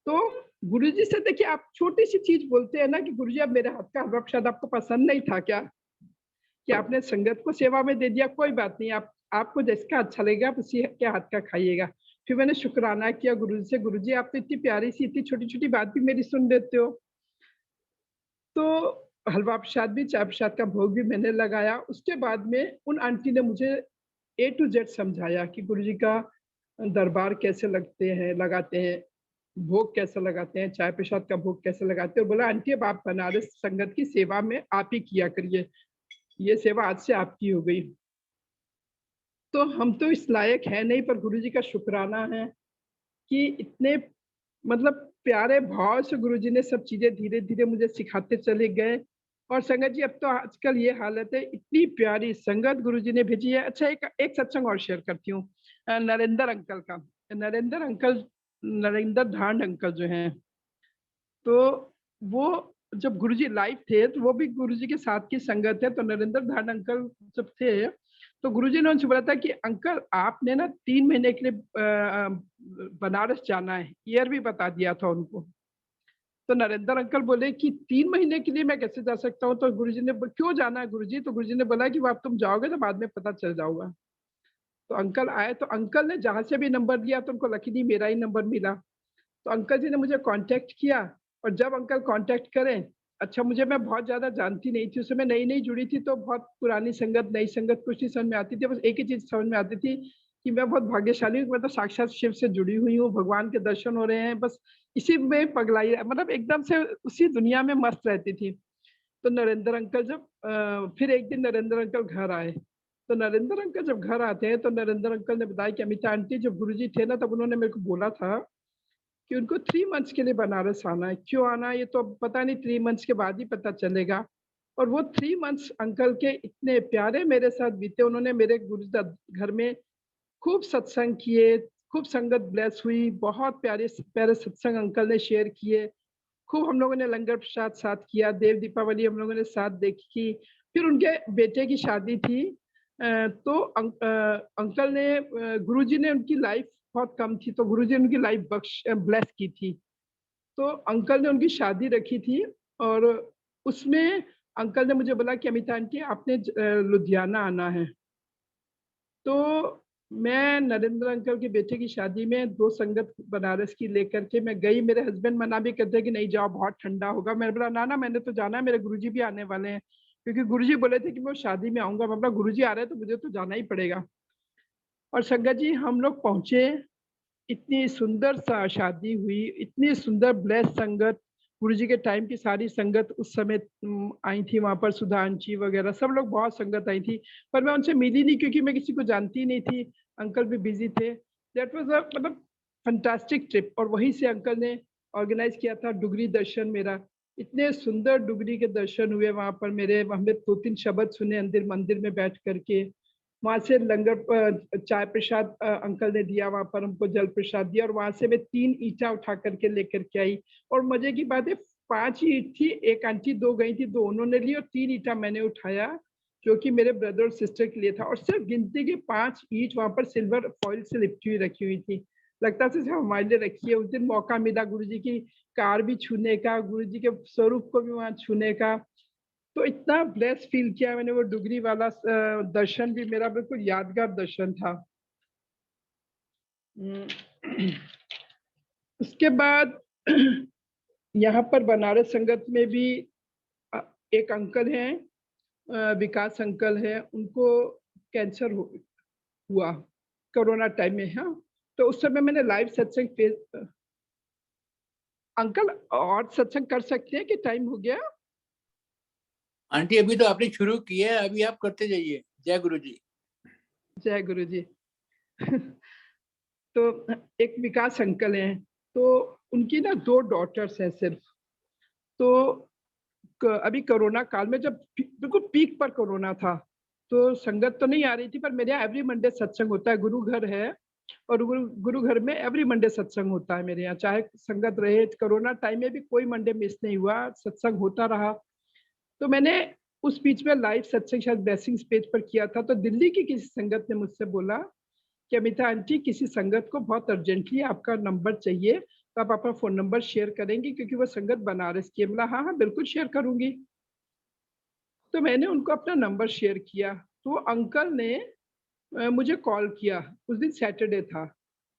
तो गुरुजी से देखिए, आप छोटी सी चीज बोलते हैं ना कि गुरुजी अब मेरे हाथ का हलवा प्रसाद आपको पसंद नहीं था क्या, कि आपने संगत को सेवा में दे दिया, कोई बात नहीं, आपको जिसका अच्छा लगेगा आप उसी के हाथ का खाइएगा। फिर मैंने शुक्राना किया गुरुजी से, गुरुजी आप तो इतनी प्यारी सी, इतनी छोटी छोटी बात भी मेरी सुन लेते हो। तो हलवा प्रसाद भी, चाय प्रसाद का भोग भी मैंने लगाया। उसके बाद में उन आंटी ने मुझे A to Z समझाया कि गुरुजी का दरबार कैसे लगाते हैं, भोग कैसे लगाते हैं, चाय प्रसाद का भोग कैसे लगाते हैं। और बोला आंटी अब आप बनारस संगत की सेवा में आप ही किया करिए, ये सेवा आज से आपकी हो गई। तो हम तो इस लायक है नहीं, पर गुरुजी का शुक्राना है कि इतने मतलब प्यारे भाव से गुरुजी ने सब चीजें धीरे धीरे मुझे सिखाते चले गए। और संगत जी, अब तो आजकल ये हालत है, इतनी प्यारी संगत गुरुजी ने भेजी है। अच्छा, एक एक सत्संग और शेयर करती हूँ नरेंद्र अंकल का। नरेंद्र अंकल नरेंद्र धांड अंकल जो हैं, तो वो जब गुरुजी लाइव थे तो वो भी गुरुजी के साथ की संगत है। तो नरेंद्र धांड अंकल जब थे तो गुरुजी ने उनसे बोला था कि अंकल आपने ना 3 महीने के लिए बनारस जाना है, ईयर भी बता दिया था उनको। तो नरेंद्र अंकल बोले कि 3 महीने के लिए मैं कैसे जा सकता हूँ? तो गुरुजी ने क्यों जाना है गुरुजी? तो गुरुजी ने बोला कि वो आप तुम जाओगे तो बाद में पता चल जाऊंगा। तो अंकल आए, तो अंकल ने जहां से भी नंबर दिया तो उनको लकीली मेरा ही नंबर मिला। तो अंकल जी ने मुझे कांटेक्ट किया, और जब अंकल कांटेक्ट करें, अच्छा मुझे, मैं बहुत ज्यादा जानती नहीं थी, उसमें नई नई जुड़ी थी, तो बहुत पुरानी संगत नई संगत कुछ नहीं समझ में आती थी। बस एक ही चीज समझ में आती थी कि मैं बहुत भाग्यशाली हूँ, मतलब साक्षात शिव से जुड़ी हुई हूँ, भगवान के दर्शन हो रहे हैं, बस इसी में पगलाई, मतलब एकदम से उसी दुनिया में मस्त रहती थी। तो नरेंद्र अंकल जब फिर एक दिन नरेंद्र अंकल घर आए, तो नरेंद्र अंकल जब घर आते हैं तो नरेंद्र अंकल ने बताया कि अमिता आंटी जब गुरुजी थे ना, तब उन्होंने मेरे को बोला था कि उनको 3 मंथ्स के लिए बनारस आना है। क्यों आना है ये तो अब पता नहीं, 3 मंथ्स के बाद ही पता चलेगा। और वो 3 मंथ्स अंकल के इतने प्यारे मेरे साथ बीते। उन्होंने मेरे गुरु घर में खूब सत्संग किए, खूब संगत ब्लेस हुई, बहुत प्यारे प्यारे सत्संग अंकल ने शेयर किए। खूब हम लोगों ने लंगर प्रसाद साथ किया, देव दीपावली हम लोगों ने साथ देखी। फिर उनके बेटे की शादी थी, तो अंकल ने गुरुजी ने उनकी लाइफ बहुत कम थी, तो गुरुजी ने उनकी लाइफ ब्लेस की थी। तो अंकल ने उनकी शादी रखी थी, और उसमें अंकल ने मुझे बोला कि अमिता आंटी आपने लुधियाना आना है। तो मैं नरेंद्र अंकल के बेटे की शादी में 2 संगत बनारस की लेकर के मैं गई। मेरे हस्बैंड मना भी करते कि नहीं जाओ, बहुत ठंडा होगा। मैंने बोला ना ना, मैंने तो जाना है, मेरे गुरुजी भी आने वाले हैं, क्योंकि गुरुजी बोले थे कि मैं शादी में आऊंगा। मैं बोला गुरुजी आ रहे हैं तो मुझे तो जाना ही पड़ेगा। और संगत जी हम लोग पहुंचे, इतनी सुंदर सा शादी हुई, इतनी सुंदर ब्लेस संगत। गुरुजी के टाइम की सारी संगत उस समय आई थी वहां पर, सुधांशी वगैरह सब लोग, बहुत संगत आई थी। पर मैं उनसे मिली नहीं क्योंकि मैं किसी को जानती नहीं थी, अंकल भी बिजी थे। दैट वाज अ मतलब फंटास्टिक ट्रिप। और वहीं से अंकल ने ऑर्गेनाइज किया था डुगरी दर्शन मेरा। इतने सुंदर डुगरी के दर्शन हुए वहां पर मेरे। हमने 2-3 शब्द सुने अंदर मंदिर में बैठ करके। वहां से लंगर चाय प्रसाद अंकल ने दिया, वहां पर हमको जल प्रसाद दिया, और वहां से मैं 3 ईंटा उठा करके लेकर के आई। और मजे की बात है, 5 ही ईंट थी, एक आंटी 2 गई थी, 2 उन्होंने ली, और 3 ईंटा मैंने उठाया, जो कि मेरे ब्रदर और सिस्टर के लिए था। और सिर्फ गिनती के 5 ईंट वहां पर सिल्वर फॉइल से लिपटी हुई रखी हुई थी। लगता था हमारे लिए रखी है। उस दिन मौका मिला गुरुजी की कार भी छूने का, गुरुजी के स्वरूप को भी वहां छूने का। तो इतना ब्लेस फील किया मैंने। वो डुगरी वाला दर्शन भी मेरा बिल्कुल यादगार दर्शन था। उसके बाद यहाँ पर बनारस संगत में भी एक अंकल हैं, विकास अंकल हैं, उनको कैंसर हुआ कोरोना टाइम में। हाँ, तो उस समय मैंने लाइव सत्संग अंकल और सत्संग कर सकते हैं कि टाइम हो गया? आंटी अभी तो आपने शुरू किया है, अभी आप करते जाइए। जय गुरु जी। जय गुरु जी। तो एक विकास अंकल हैं, तो उनकी ना 2 डॉटर्स हैं सिर्फ। तो अभी कोरोना काल में जब बिल्कुल पीक पर कोरोना था, तो संगत तो नहीं आ रही थी, पर मेरे यहाँ एवरी मंडे सत्संग होता है, गुरु घर है, और गुरु घर में एवरी मंडे सत्संग होता है मेरे यहाँ, चाहे संगत रहे। कोरोना टाइम में भी कोई मंडे मिस नहीं हुआ, सत्संग होता रहा। तो मैंने उस बीच में लाइव सत्संग शायद ब्लेसिंग्स पेज पर किया था। तो दिल्ली की किसी संगत ने मुझसे बोला कि अमिता आंटी किसी संगत को बहुत अर्जेंटली आपका नंबर चाहिए, तो आप अपना फोन नंबर शेयर करेंगी, क्योंकि वो संगत बनारस की है। बोला हाँ हाँ बिल्कुल शेयर करूंगी। तो मैंने उनको अपना नंबर शेयर किया। तो अंकल ने मुझे कॉल किया। उस दिन सैटरडे था।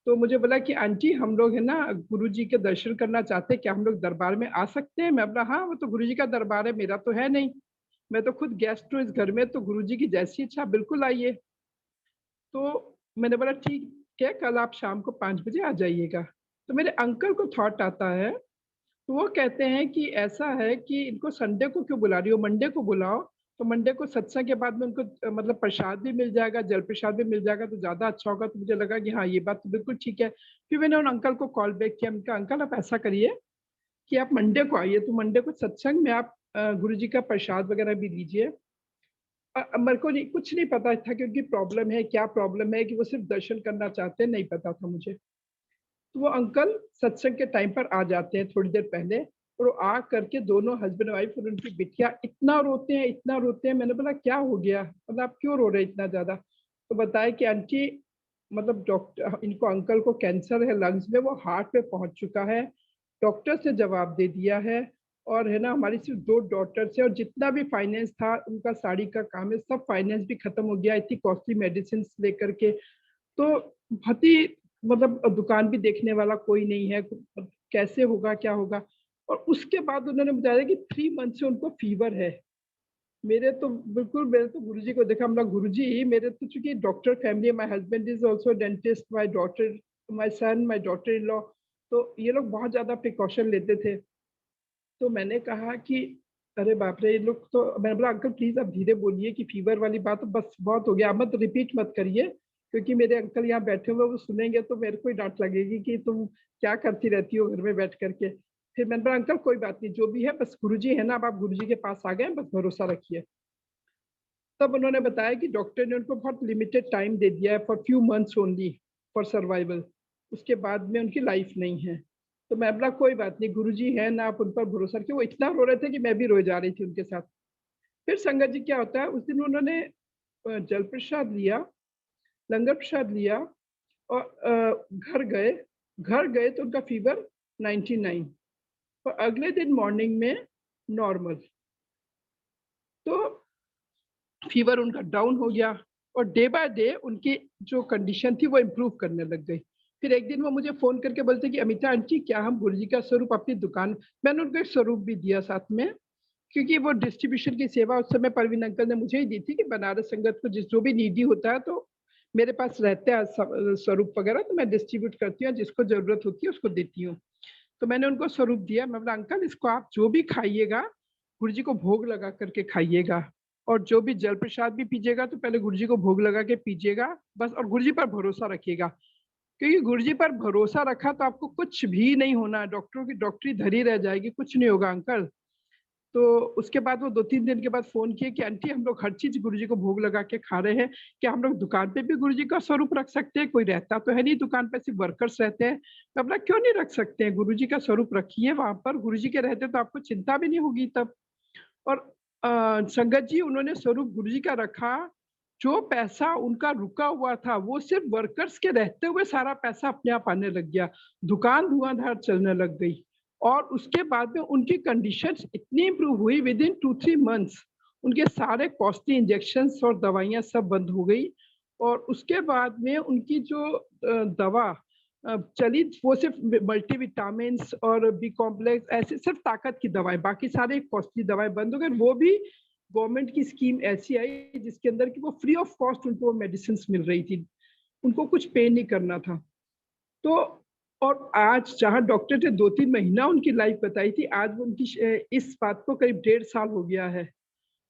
तो मुझे बोला कि आंटी हम लोग है ना गुरुजी के दर्शन करना चाहते हैं, क्या हम लोग दरबार में आ सकते हैं? मैं बोला हाँ, वो तो गुरुजी का दरबार है, मेरा तो है नहीं, मैं तो खुद गेस्ट हूँ इस घर में, तो गुरुजी की जैसी इच्छा बिल्कुल आइए। तो मैंने बोला ठीक है, कल आप शाम को 5 बजे आ जाइएगा। तो मेरे अंकल को थॉट आता है, तो वो कहते हैं कि ऐसा है कि इनको संडे को क्यों बुला रही हो, मंडे को बुलाओ, तो मंडे को सत्संग के बाद में उनको मतलब प्रसाद भी मिल जाएगा, जल प्रसाद भी मिल जाएगा, तो ज्यादा अच्छा होगा। तो मुझे लगा कि हाँ ये बात तो बिल्कुल ठीक है। फिर मैंने उन अंकल को कॉल बैक किया। उनका अंकल आप ऐसा करिए कि आप मंडे को आइए, तो मंडे को सत्संग में आप गुरु जी का प्रसाद वगैरह भी लीजिए। मेरे को कुछ नहीं पता था क्योंकि प्रॉब्लम है, क्या प्रॉब्लम है, कि वो सिर्फ दर्शन करना चाहते हैं, नहीं पता था मुझे। तो वो अंकल सत्संग के टाइम पर आ जाते हैं थोड़ी देर पहले, और वो आ करके दोनों हस्बैंड वाइफ और उनकी बिटिया इतना रोते हैं, इतना रोते हैं। मैंने बोला क्या हो गया, मतलब आप क्यों रो रहे हैं इतना ज्यादा? तो बताया कि आंटी मतलब डॉक्टर, इनको अंकल को कैंसर है लंग्स में, वो हार्ट पे पहुंच चुका है, डॉक्टर से जवाब दे दिया है, और है ना हमारी सिर्फ 2 डॉटर्स है, और जितना भी फाइनेंस था उनका साड़ी का काम है, सब फाइनेंस भी खत्म हो गया इतनी कॉस्टली मेडिसिन लेकर के। तो बहुत ही मतलब दुकान भी देखने वाला कोई नहीं है, कैसे होगा क्या होगा। और उसके बाद उन्होंने बताया कि 3 मंथ से उनको फीवर है। मेरे तो गुरुजी को देखा, मतलब गुरुजी मेरे तो चूंकि डॉक्टर फैमिली है, my husband is also dentist, my daughter, my son, my daughter in law, तो ये लोग बहुत ज्यादा प्रिकॉशन लेते थे। तो मैंने कहा कि अरे बाप रे, ये लोग तो, मैंने बोला अंकल प्लीज आप धीरे बोलिए कि फीवर वाली बात बस बहुत हो गया, आप मत रिपीट मत करिए, क्योंकि मेरे अंकल यहाँ बैठे हुए वो सुनेंगे तो मेरे को ही डांट लगेगी कि तुम क्या करती रहती हो घर में बैठ करके। फिर मैंने बोला अंकल कोई बात नहीं, जो भी है बस गुरुजी है ना, अब आप गुरुजी के पास आ गए, बस भरोसा रखिए। तब उन्होंने बताया कि डॉक्टर ने उनको बहुत लिमिटेड टाइम दे दिया है, for few months only for survival, उसके बाद में उनकी लाइफ नहीं है। तो मैं बोला कोई बात नहीं, गुरुजी है ना, आप उन पर भरोसा रखिए। वो इतना रो रहे थे कि मैं भी रो जा रही थी उनके साथ। फिर संगत जी क्या होता है, उस दिन उन्होंने जल प्रसाद लिया, लंगर प्रसाद लिया, और घर गए तो उनका फीवर 99, और अगले दिन मॉर्निंग में नॉर्मल। तो फीवर उनका डाउन हो गया, और डे बाय डे उनकी जो कंडीशन थी वो इम्प्रूव करने लग गई। फिर एक दिन वो मुझे फोन करके बोलते कि अमिता आंटी क्या हम गुरुजी का स्वरूप अपनी दुकान, मैंने उनको एक स्वरूप भी दिया साथ में, क्योंकि वो डिस्ट्रीब्यूशन की सेवा उस समय परवीन अंकल ने मुझे ही दी थी कि बनारस संगत को जिस जो भी नीडी होता है तो मेरे पास रहते हैं स्वरूप वगैरह, तो मैं डिस्ट्रीब्यूट करती हूँ, जिसको जरूरत होती है उसको देती हूँ। तो मैंने उनको स्वरूप दिया, मैं बोला अंकल इसको आप जो भी खाइएगा गुरुजी को भोग लगा करके खाइएगा, और जो भी जल प्रसाद भी पीजिएगा तो पहले गुरुजी को भोग लगा के पीजिएगा बस, और गुरुजी पर भरोसा रखिएगा, क्योंकि गुरुजी पर भरोसा रखा तो आपको कुछ भी नहीं होना, डॉक्टरों की डॉक्टरी धरी रह जाएगी, कुछ नहीं होगा अंकल। तो उसके बाद वो 2-3 दिन के बाद फोन किए कि आंटी हम लोग हर चीज गुरुजी को भोग लगा के खा रहे हैं, क्या हम लोग दुकान पे भी गुरुजी का स्वरूप रख सकते हैं? कोई रहता तो है नहीं दुकान पे, सिर्फ वर्कर्स रहते हैं। तो अपना क्यों नहीं रख सकते हैं, गुरुजी का स्वरूप रखिए वहां पर, गुरुजी के रहते तो आपको चिंता भी नहीं होगी तब। और संगत जी उन्होंने स्वरूप गुरुजी का रखा, जो पैसा उनका रुका हुआ था वो सिर्फ वर्कर्स के रहते हुए सारा पैसा अपने आप आने लग गया, दुकान धुआंधार चलने लग गई। और उसके बाद में उनकी कंडीशंस इतनी इंप्रूव हुई, विद इन 2-3 मंथ्स उनके सारे कॉस्टली इंजेक्शंस और दवाइयां सब बंद हो गई। और उसके बाद में उनकी जो दवा चली वो सिर्फ मल्टीविटामिन और बी कॉम्प्लेक्स, ऐसे सिर्फ ताकत की दवाएं, बाकी सारे कॉस्टली दवाएं बंद हो गए। वो भी गवर्नमेंट की स्कीम ऐसी आई जिसके अंदर कि वो फ्री ऑफ कॉस्ट उनको मेडिसिन मिल रही थी, उनको कुछ पे नहीं करना था। तो और आज जहाँ डॉक्टर ने 2-3 महीना उनकी लाइफ बताई थी, आज वो उनकी इस बात को करीब 1.5 साल हो गया है।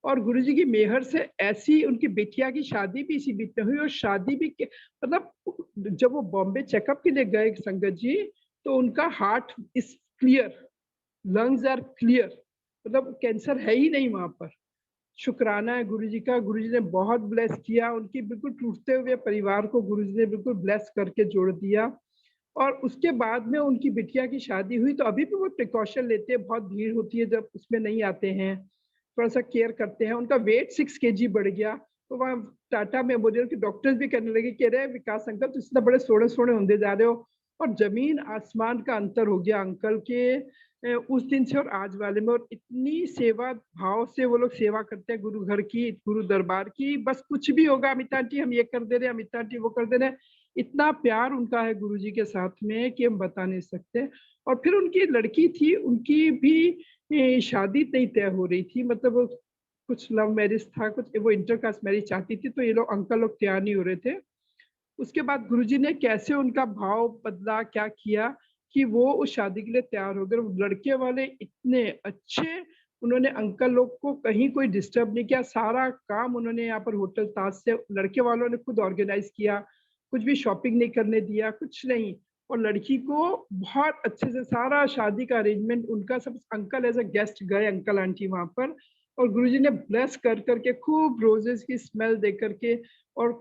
और गुरुजी की मेहर से ऐसी उनकी बेटिया की शादी भी इसी बीच में हुई, और शादी भी मतलब जब वो बॉम्बे चेकअप के लिए गए संगत जी, तो उनका heart is clear, lungs are clear, मतलब कैंसर है ही नहीं वहां पर। शुक्राना है गुरुजी का, गुरुजी ने बहुत ब्लेस किया, उनकी बिल्कुल टूटते हुए परिवार को गुरुजी ने बिल्कुल ब्लेस करके जोड़ दिया। और उसके बाद में उनकी बिटिया की शादी हुई, तो अभी भी वो प्रिकॉशन लेते हैं, बहुत भीड़ होती है जब उसमें नहीं आते हैं, थोड़ा सा केयर करते हैं। उनका वेट 6 kg बढ़ गया, तो वहाँ टाटा मेमोरियल के डॉक्टर्स भी कहने लगे कि अरे विकास अंकल तो इतना बड़े सोने सोने होते जा रहे हो। और जमीन आसमान का अंतर हो गया अंकल के उस दिन से और आज वाले में। और इतनी सेवा भाव से वो लोग सेवा करते हैं गुरु घर की, गुरु दरबार की, बस कुछ भी होगा अमिता आंटी हम ये कर दे रहे हैं, अमिता आंटी वो कर दे रहे हैं। इतना प्यार उनका है गुरुजी के साथ में कि हम बता नहीं सकते। और फिर उनकी लड़की थी, उनकी भी शादी नहीं तय हो रही थी, मतलब कुछ लव मैरिज था, कुछ वो इंटरकास्ट मैरिज चाहती थी, तो ये लोग अंकल लोग तैयार नहीं हो रहे थे। उसके बाद गुरुजी ने कैसे उनका भाव बदला, क्या किया कि वो उस शादी के लिए तैयार हो गए। लड़के वाले इतने अच्छे, उन्होंने अंकल लोग को कहीं कोई डिस्टर्ब नहीं किया, सारा काम उन्होंने यहाँ पर होटल ताज से लड़के वालों ने खुद ऑर्गेनाइज किया, कुछ भी शॉपिंग नहीं करने दिया, कुछ नहीं। और लड़की को बहुत अच्छे से सारा शादी का अरेंजमेंट उनका सब, अंकल एज अ गेस्ट गए, अंकल आंटी वहां पर, और गुरुजी ने ब्लेस कर करके खूब रोजेस की स्मेल दे करके और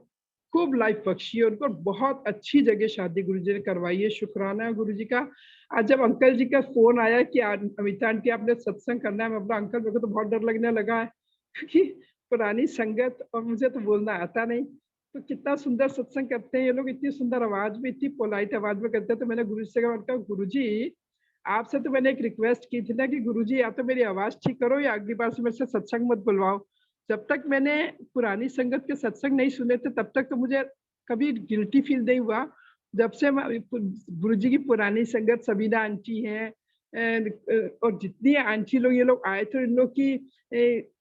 खूब लाइफ बख्शी है उनको, बहुत अच्छी जगह शादी गुरुजी ने करवाई है। शुक्राना है गुरुजी का। आज जब अंकल जी का फोन आया कि अमिता आंटी आपने सत्संग करना है, मैं बोला अंकल मेरे को तो बहुत डर लगने लगा है क्योंकि पुरानी संगत और मुझे तो बोलना आता नहीं, तो कितना सुंदर सत्संग करते हैं ये लोग, इतनी सुंदर आवाज में, इतनी पोलाइट आवाज में करते हैं। तो मैंने गुरुजी से कहा गुरुजी आपसे तो मैंने एक रिक्वेस्ट की थी ना कि गुरुजी या तो मेरी आवाज ठीक करो या अगली बार से मेरे से सत्संग मत बुलवाओ। जब तक मैंने पुरानी संगत के सत्संग नहीं सुने थे तब तक तो मुझे कभी गिल्टी फील नहीं हुआ। जब से गुरुजी की पुरानी संगत सबीना आंटी है और जितनी आंटी लोग ये लोग आए थे, इन लोग की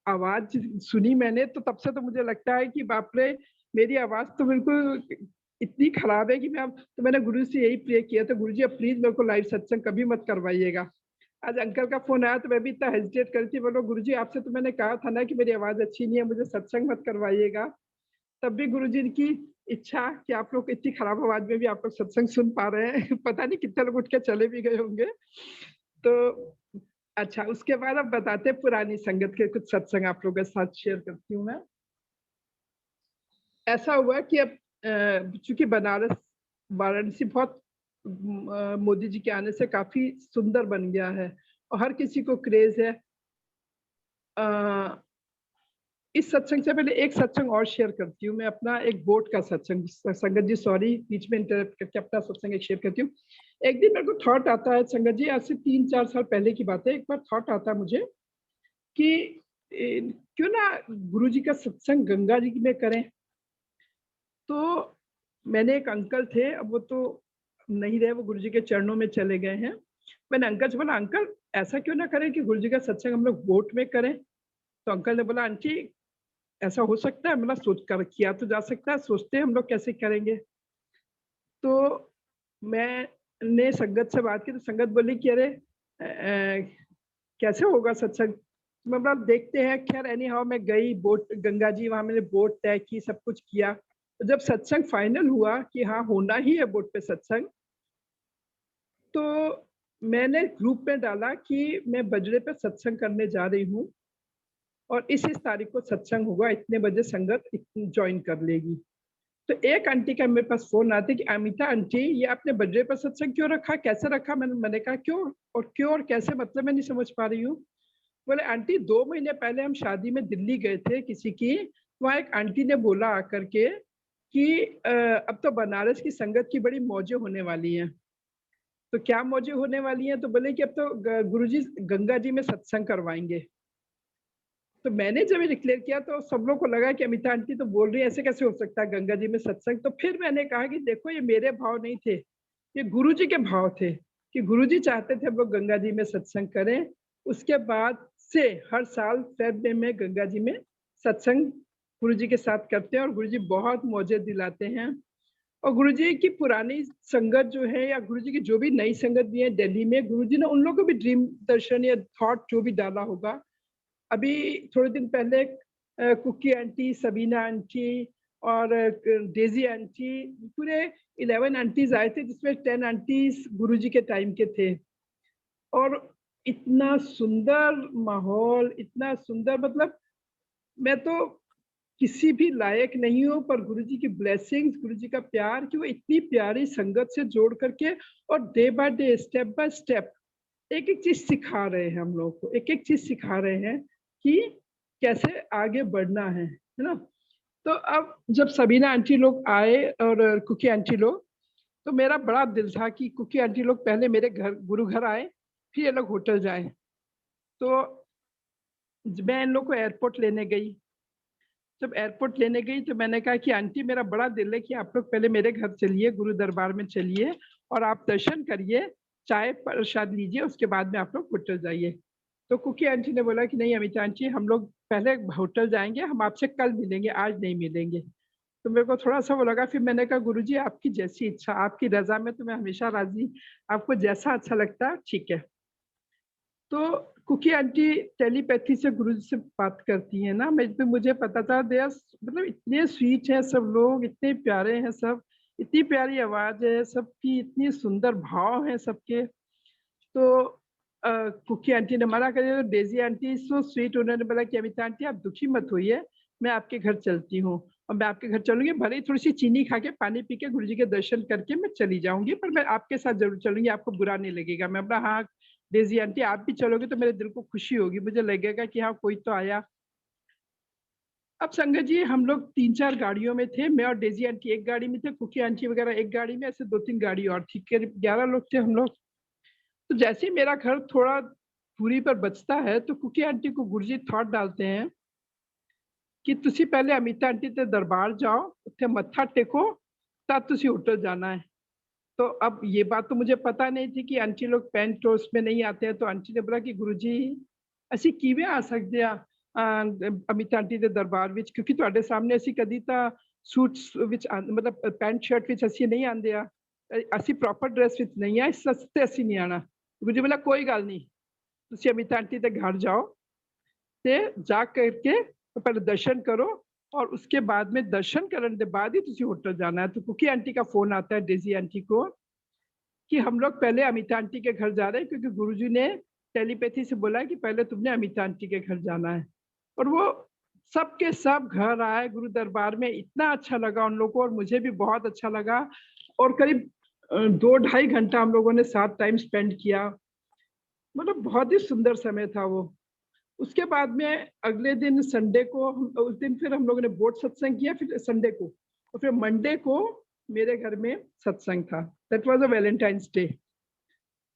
आवाज सुनी मैंने, तो तब से तो मुझे लगता है कि बाप रे मेरी आवाज तो बिल्कुल इतनी खराब है कि मैं अब, तो मैंने गुरु से यही प्रे किया था गुरुजी अब प्लीज मेरे को लाइव सत्संग कभी मत करवाइएगा। आज अंकल का फोन आया तो मैं भी इतना हेजिटेट कर रही थी, बोलो गुरुजी आपसे तो मैंने कहा था ना कि मेरी आवाज अच्छी नहीं है, मुझे सत्संग मत करवाइएगा। तब भी गुरुजी की इच्छा कि आप लोग इतनी खराब आवाज में भी आप लोग सत्संग सुन पा रहे हैं पता नहीं कितने लोग उठ के चले भी गए होंगे। तो अच्छा, उसके बाद अब बताते पुरानी संगत के कुछ सत्संग आप लोगों के साथ शेयर करती हूँ मैं। ऐसा हुआ कि अब चूंकि बनारस वाराणसी बहुत मोदी जी के आने से काफी सुंदर बन गया है और हर किसी को क्रेज है। इस सत्संग से पहले एक सत्संग और शेयर करती हूँ मैं, अपना एक बोट का सत्संग। संगत जी सॉरी बीच में इंटरप्ट करके अपना सत्संग एक शेयर करती हूँ। एक दिन मेरे को थॉट आता है संगत जी, आज से 3-4 साल पहले की बात है, एक बार थॉट आता है मुझे कि क्यों ना गुरु जी का सत्संग गंगा जी में करें। तो मैंने एक अंकल थे, अब वो तो नहीं रहे, वो गुरु जी के चरणों में चले गए हैं। मैंने अंकल से बोला अंकल ऐसा क्यों ना करें कि गुरु जी का सत्संग हम लोग बोट में करें। तो अंकल ने बोला आंटी ऐसा हो सकता है, मतलब सोच कर किया तो जा सकता है, सोचते हैं हम लोग कैसे करेंगे। तो मैंने संगत से बात की तो संगत बोली कि अरे कैसे होगा सत्संग। मैं बोला देखते हैं। खैर एनी हाउ मैं गई बोट गंगा जी, वहां मैंने बोट तय की, सब कुछ किया। तो जब सत्संग फाइनल हुआ कि हाँ होना ही है बोट पे सत्संग, तो मैंने ग्रुप में डाला कि मैं बजरे पे सत्संग करने जा रही हूँ और इस तारीख को सत्संग होगा, इतने बजे संगत ज्वाइन कर लेगी। तो एक आंटी का मेरे पास फोन आते कि अमिता आंटी ये आपने बजरे पर सत्संग क्यों रखा, कैसे रखा। मैंने कहा क्यों और कैसे, मतलब मैं नहीं समझ पा रही हूँ। बोले आंटी 2 महीने पहले हम शादी में दिल्ली गए थे किसी की, वहाँ एक आंटी ने बोला आकर के कि अब तो बनारस की संगत की बड़ी मौजें होने वाली हैं। तो क्या मौजें होने वाली हैं, तो बोले कि अब तो गुरुजी गंगा जी में सत्संग करवाएंगे। तो मैंने जब ये डिक्लेयर किया तो सब लोग को लगा कि अमिता आंटी तो बोल रही है, ऐसे कैसे हो सकता है गंगा जी में सत्संग। तो फिर मैंने कहा कि देखो ये मेरे भाव नहीं थे, ये गुरुजी के भाव थे कि गुरुजी चाहते थे हम लोग गंगा जी में सत्संग करें। उसके बाद से हर साल फेब में गंगा जी में सत्संग गुरुजी के साथ करते हैं और गुरुजी बहुत मौजे दिलाते हैं। और गुरुजी की पुरानी संगत जो है या गुरुजी की जो भी नई संगत भी है दिल्ली में, गुरुजी ने उन लोगों को भी ड्रीम दर्शन या थॉट जो भी डाला होगा। अभी थोड़े दिन पहले कुकी आंटी, सबीना आंटी और डेजी आंटी, पूरे 11 आंटीज आए थे जिसमें 10 आंटीज गुरुजी के टाइम के थे। और इतना सुंदर माहौल, इतना सुंदर, मतलब मैं तो किसी भी लायक नहीं हूँ, पर गुरुजी की ब्लेसिंग्स, गुरुजी का प्यार कि वो इतनी प्यारी संगत से जोड़ करके और day by day step by step एक एक चीज सिखा रहे हैं, हम लोग को एक एक चीज सिखा रहे हैं कि कैसे आगे बढ़ना है ना। तो अब जब सबीना आंटी लोग आए और कुकी आंटी लोग, तो मेरा बड़ा दिल था कि कुकी आंटी लोग पहले मेरे घर गुरु घर आए, फिर ये लोग होटल जाए। तो मैं इन लोग को एयरपोर्ट लेने गई। जब एयरपोर्ट लेने गई तो मैंने कहा कि आंटी मेरा बड़ा दिल है कि आप लोग पहले मेरे घर चलिए, गुरु दरबार में चलिए और आप दर्शन करिए, चाय प्रसाद लीजिए, उसके बाद में आप लोग होटल जाइए। तो कुकी आंटी ने बोला कि नहीं अमिता आंटी हम लोग पहले होटल जाएंगे, हम आपसे कल मिलेंगे, आज नहीं मिलेंगे। तो मेरे को थोड़ा सा वो लगा। फिर मैंने कहा गुरुजी आपकी जैसी इच्छा, आपकी रजा में तो मैं हमेशा राजी, आपको जैसा अच्छा लगता है ठीक है। तो कुकी आंटी टेलीपैथी से गुरुजी से बात करती है ना, मुझे पता था दे मतलब इतने स्वीट हैं सब लोग, इतने प्यारे हैं सब, इतनी प्यारी आवाज है सबकी, इतनी सुंदर भाव है सबके। तो कुकी आंटी ने मना कर दिया। तो डेजी आंटी सो स्वीट, उन्होंने बोला कि अमिता आंटी आप दुखी मत होइए, मैं आपके घर चलती हूँ। और मैं आपके घर चलूंगी, भले ही थोड़ी सी चीनी खा के पानी पी के गुरु जी के दर्शन करके मैं चली जाऊंगी, पर मैं आपके साथ जरूर चलूंगी, आपको बुरा नहीं लगेगा। मैं अपना, हाँ डेजी आंटी आप भी चलोगे तो मेरे दिल को खुशी होगी, मुझे लगेगा कि हाँ कोई तो आया। अब संगत जी हम लोग 3-4 गाड़ियों में थे, मैं और डेजी आंटी एक गाड़ी में थे, कुकी आंटी वगैरह एक गाड़ी में, ऐसे 2-3 गाड़ी और थी, करीब 11 लोग थे हम लोग। तो जैसे ही मेरा घर थोड़ा दूरी पर बचता है तो कुकी आंटी को गुरुजी थॉट डालते हैं कि तुसी पहले अमिता आंटी के दरबार जाओ, उत्थे मत्था टेको, तब तुसी होटल जाना है। तो अब ये बात तो मुझे पता नहीं थी कि आंटी लोग पैंट टोस्ट में नहीं आते हैं, तो आंटी ने बोला कि गुरुजी ਅਸੀਂ ਕਿਵੇਂ ਆ ਸਕਦੇ ਆ ਅਮਿਤਾ ਆਂਟੀ ਦੇ ਦਰਬਾਰ ਵਿੱਚ, ਕਿਉਂਕਿ ਤੁਹਾਡੇ ਸਾਹਮਣੇ ਅਸੀਂ ਕਦੀ ਤਾਂ ਸੂਟਸ ਵਿੱਚ ਮਤਲਬ ਪੈਂਟ ਸ਼ਰਟ ਵਿੱਚ ਅਸੀਂ ਨਹੀਂ ਆਂਦੇ ਆ, ਅਸੀਂ ਪ੍ਰੋਪਰ ਡਰੈਸ ਵਿੱਚ ਨਹੀਂ ਆ, ਇਸ ਸਸਤੇ ਅਸੀਂ ਨਹੀਂ ਆਣਾ। ਗੁਰੂ ਜੀ बोला कोई गल नहीं, ਤੁਸੀਂ ਅਮਿਤਾ ਆਂਟੀ ਦੇ घर जाओ ਤੇ जा करके पहले दर्शन करो और उसके बाद में दर्शन करने के बाद ही तुसी होटल जाना है। तो कुकी आंटी का फोन आता है डेजी आंटी को कि हम लोग पहले अमिता आंटी के घर जा रहे हैं, क्योंकि गुरुजी ने टेलीपैथी से बोला है कि पहले तुमने अमिता आंटी के घर जाना है। और वो सबके सब घर आए गुरु दरबार में, इतना अच्छा लगा उन लोगों को और मुझे भी बहुत अच्छा लगा। और करीब 2-2.5 घंटा हम लोगों ने साथ टाइम स्पेंड किया, मतलब बहुत ही सुंदर समय था वो। उसके बाद में अगले दिन संडे को, उस दिन फिर हम लोगों ने बोर्ड सत्संग किया, फिर संडे को, और फिर मंडे को मेरे घर में सत्संग था। That was a Valentine's day.